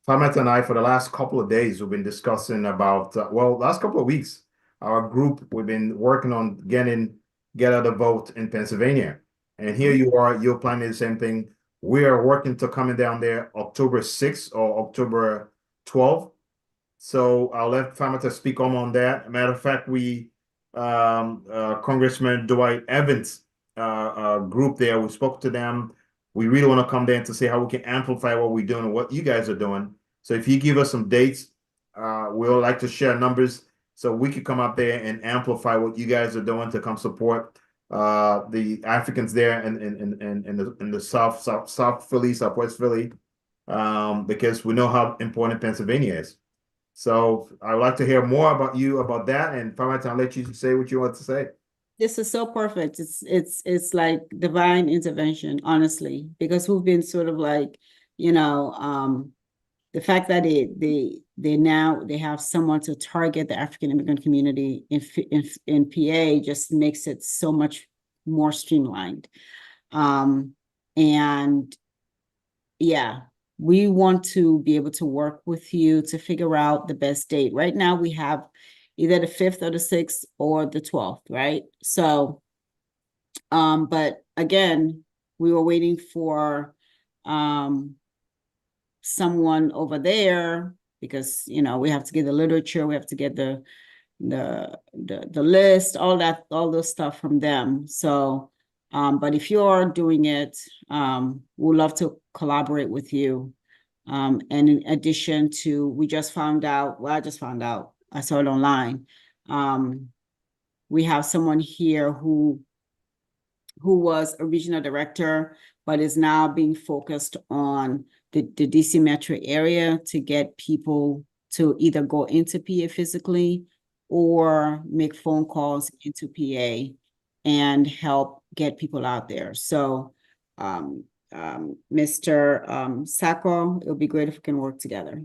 Famet and I, for the last couple of days, we've been discussing about, last couple of weeks, our group, we've been working on get out the vote in Pennsylvania. And here you are, you're planning the same thing. We are working to coming down there October 6th or October 12th. So I'll let Famata speak on that. Matter of fact, we Congressman Dwight Evans group there, we spoke to them. We really want to come there to see how we can amplify what we're doing and what you guys are doing. So if you give us some dates, we'll like to share numbers so we could come up there and amplify what you guys are doing to come support the Africans there in the South Philly, Southwest Philly, because we know how important Pennsylvania is. So I would like to hear more about you about that, and Famata, I'll let you say what you want to say. This is so perfect. It's like divine intervention, honestly, because we've been sort of like, the fact that they now have someone to target the African immigrant community in PA just makes it so much more streamlined. And yeah, we want to be able to work with you to figure out the best date. Right now we have either the 5th or the 6th or the 12th, right? So, but again, we were waiting for someone over there because, we have to get the literature, we have to get the list, all those stuff from them. So, but if you're doing it, we'd love to collaborate with you. And in addition to, we just found out, I saw it online. We have someone here who was a regional director, but is now being focused on the DC metro area to get people to either go into PA physically or make phone calls into PA and help get people out there. So, Mr. Sacco, it would be great if we can work together.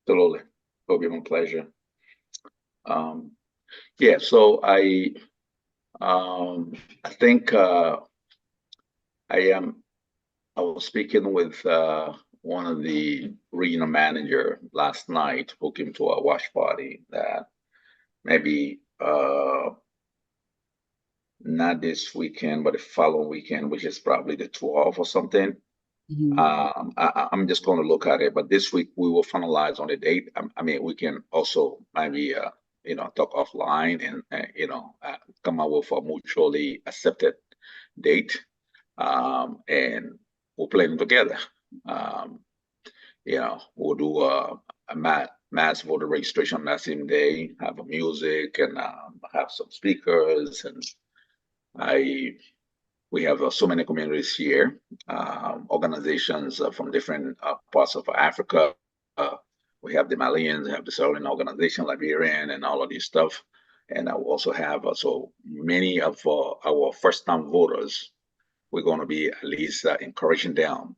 Absolutely. It'll be my pleasure. Yeah, so I think I was speaking with one of the regional manager last night, who came to a watch party, that maybe not this weekend, but the following weekend, which is probably the 12th or something. I'm just going to look at it, but this week we will finalize on the date. I mean, we can also maybe talk offline and come up with a mutually accepted date, and we'll play them together. We'll do a mass voter registration on that same day, have a music and have some speakers, and we we have so many communities here, organizations from different parts of Africa. We have the Malians, we have the Southern Organization, Liberian, and all of this stuff. And I also have so many of our first-time voters. We're going to be at least encouraging them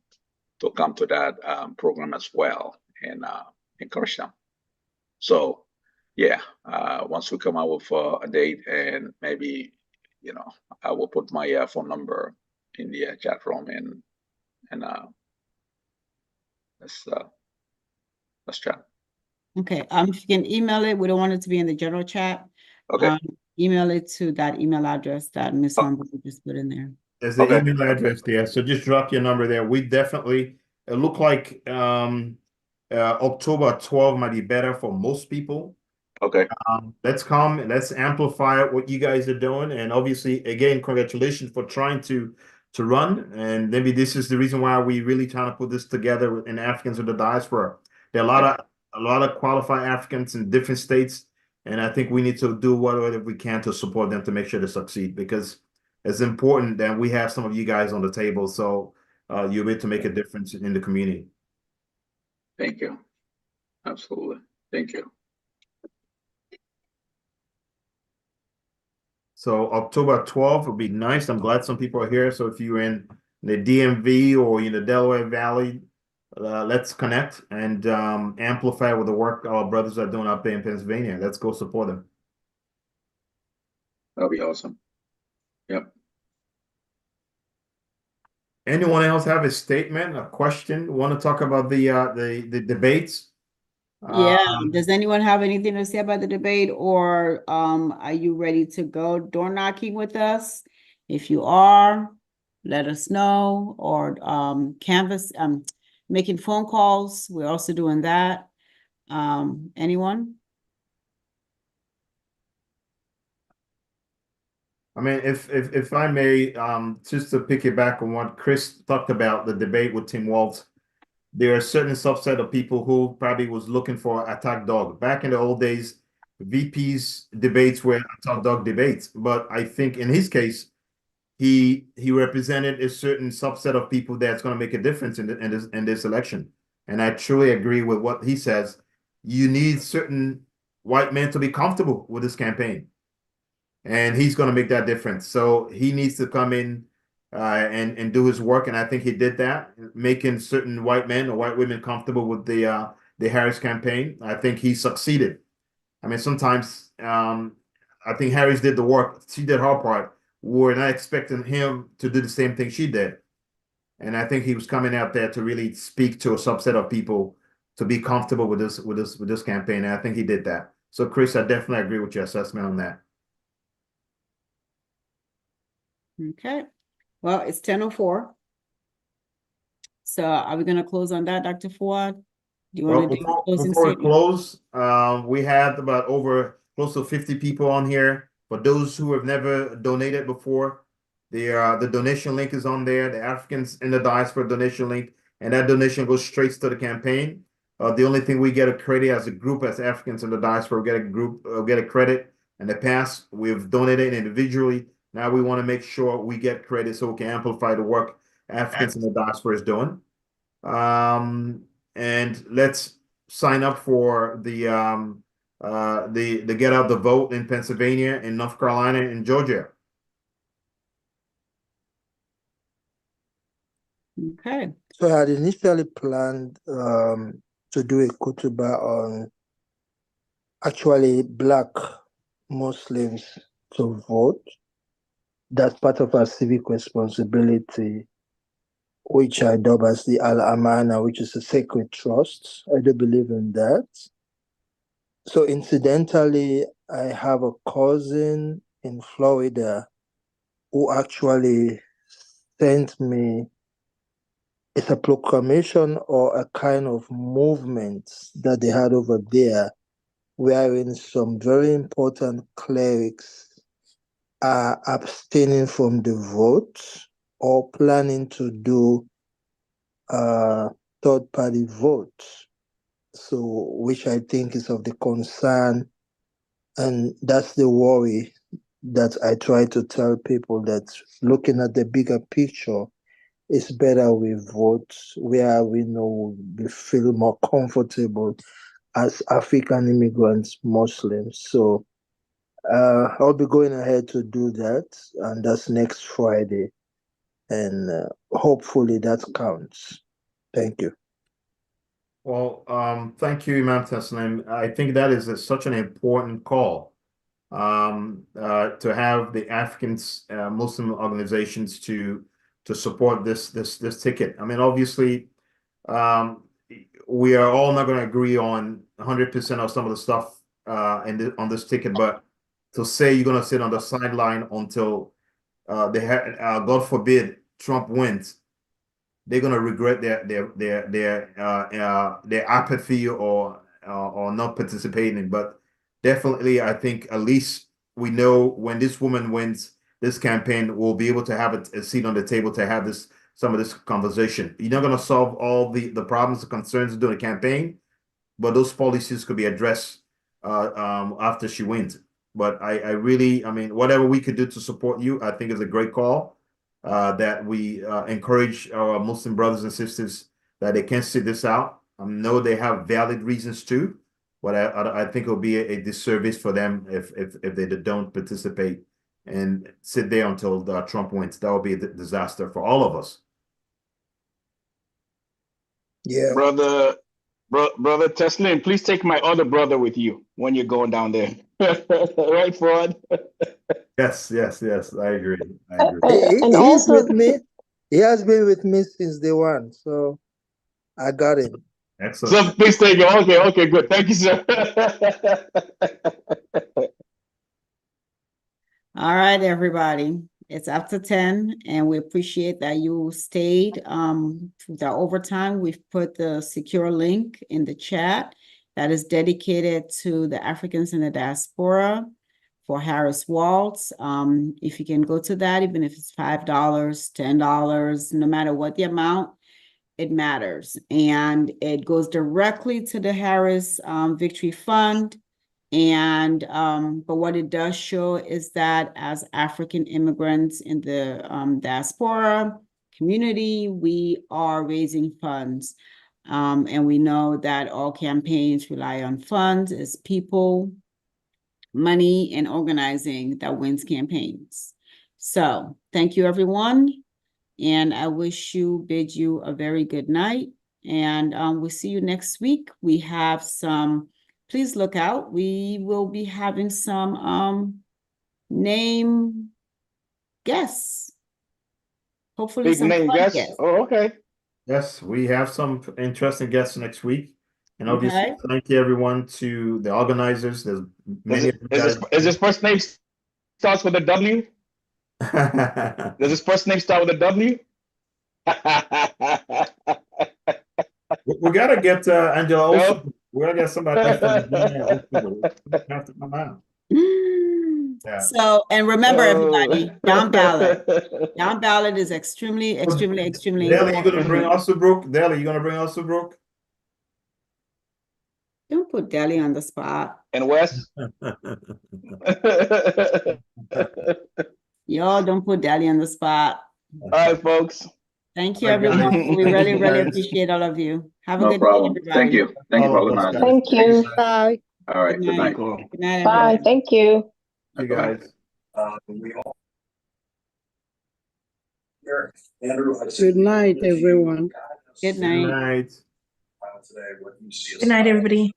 to come to that program as well and encourage them. So, yeah, once we come out with a date, and maybe, you know, I will put my phone number in the chat room, and let's chat. Okay, if you can email it, we don't want it to be in the general chat. Okay. Email it to that email address that Ms. Humble just put in there. There's the email address there, so just drop your number there. We definitely, it look like October 12 might be better for most people. Okay. Let's come and let's amplify what you guys are doing. And obviously, again, congratulations for trying to run. And maybe this is the reason why we really trying to put this together in Africans of the diaspora. There are a lot of qualified Africans in different states, and I think we need to do whatever we can to support them to make sure they succeed, because it's important that we have some of you guys on the table, so you'll be able to make a difference in the community. Thank you. Absolutely. Thank you. So October 12th would be nice. I'm glad some people are here. So if you're in the DMV or in the Delaware Valley, let's connect and amplify with the work our brothers are doing up there in Pennsylvania. Let's go support them. That'll be awesome. Yep. Anyone else have a statement, a question? Want to talk about the debates? Yeah, does anyone have anything to say about the debate, or are you ready to go door knocking with us? If you are, let us know, or canvas, making phone calls. We're also doing that. Anyone? I mean, if I may, just to pick it back on what Chris talked about, the debate with Tim Walz, there are a certain subset of people who probably was looking for attack dog. Back in the old days, VP's debates were attack dog debates. But I think in his case, he represented a certain subset of people that's going to make a difference in this election. And I truly agree with what he says. You need certain white men to be comfortable with this campaign. And he's going to make that difference. So he needs to come in and do his work. And I think he did that, making certain white men or white women comfortable with the Harris campaign. I think he succeeded. I mean, sometimes I think Harris did the work. She did her part. We're not expecting him to do the same thing she did. And I think he was coming out there to really speak to a subset of people to be comfortable with this campaign. And I think he did that. So, Chris, I definitely agree with your assessment on that. Okay. Well, it's 10:04. So are we going to close on that, Dr. Ford? Do you want to do a closing Before we statement? close, we had about over close to 50 people on here. For those who have never donated before, the donation link is on there, the Africans in the Diaspora donation link, and that donation goes straight to the campaign. The only thing we get a credit as a group, as Africans in the Diaspora, we get a credit. In the past, we've donated individually. Now we want to make sure we get credit so we can amplify the work Africans in the Diaspora is doing. And let's sign up for the get out the vote in Pennsylvania, in North Carolina, and Georgia. Okay. So I had initially planned to do a kutuba on actually Black Muslims to vote. That's part of our civic responsibility, which I dub as the Al-Amana, which is a sacred trust. I do believe in that. So incidentally, I have a cousin in Florida who actually sent me, it's a proclamation or a kind of movement that they had over there, wherein some very important clerics are abstaining from the vote or planning to do third-party vote. So, which I think is of the concern, and that's the worry that I try to tell people that looking at the bigger picture, it's better we vote where we know we feel more comfortable as African immigrants, Muslims. So I'll be going ahead to do that, and that's next Friday. And hopefully that counts. Thank you. Well, thank you, Imam Taslim. I think that is such an important call to have the Africans, Muslim organizations to support this ticket. I mean, obviously, we are all not going to agree on 100% of some of the stuff on this ticket, but to say you're going to sit on the sideline until God forbid Trump wins, they're going to regret their apathy or not participating. But definitely, I think at least we know when this woman wins this campaign, we'll be able to have a seat on the table to have some of this conversation. You're not going to solve all the problems and concerns during the campaign, but those policies could be addressed after she wins. But I mean, whatever we could do to support you, I think is a great call. That we encourage our Muslim brothers and sisters that they can sit this out. I know they have valid reasons too, but I think it'll be a disservice for them if they don't participate and sit there until Trump wins. That will be a disaster for all of us. Yeah, Brother Teslim, please take my other brother with you when you're going down there. Right, Fuad? Yes, I agree. And he's also, with me. He has been with me since day one, so I got him. Excellent. So please take it. Okay, good. Thank you, sir. All right, everybody. It's after 10, and we appreciate that you stayed. The overtime, we've put the secure link in the chat that is dedicated to the Africans in the diaspora for Harris-Walz. If you can go to that, even if it's $5, $10, no matter what the amount, it matters. And it goes directly to the Harris Victory Fund. And but what it does show is that as African immigrants in the diaspora community, we are raising funds. And we know that all campaigns rely on funds. It's people, money, and organizing that wins campaigns. So thank you, everyone. And I bid you a very good night. And we'll see you next week. We have some. Please look out. We will be having some name guests. Hopefully Big some name fun guests. Oh, okay. Yes, we have some interesting guests next week. And obviously, Okay. thank you everyone to the organizers. There's many of you guys. Is his first name starts with a W? Does his first name start with a W? We gotta get Angela also. No? We gotta get somebody from Virginia also. Have to come out. Yeah. So, and remember, everybody, down ballot. Down ballot is extremely Deli, you important. gonna bring Ossobrook? Deli, you gonna bring Ossobrook? Don't put Deli on the spot. And Wes? Y'all don't put Deli on the spot. All right, folks. Thank you, All right, guys. everyone. We really, Thank you, really guys. appreciate all of you. Have a No good problem. night, Thank everybody. you. Thank you for All of us, organizing. guys. thank you. Bye. All right. Good night. Cool. Good night, Bye. everybody. Thank you. You guys. Good night, everyone. Good Good night. night. Good night, everybody.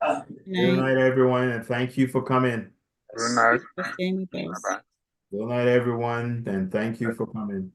Good Good night. night, everyone, and thank you for coming. Good night. For staying with us. Good night, everyone, and thank you for coming.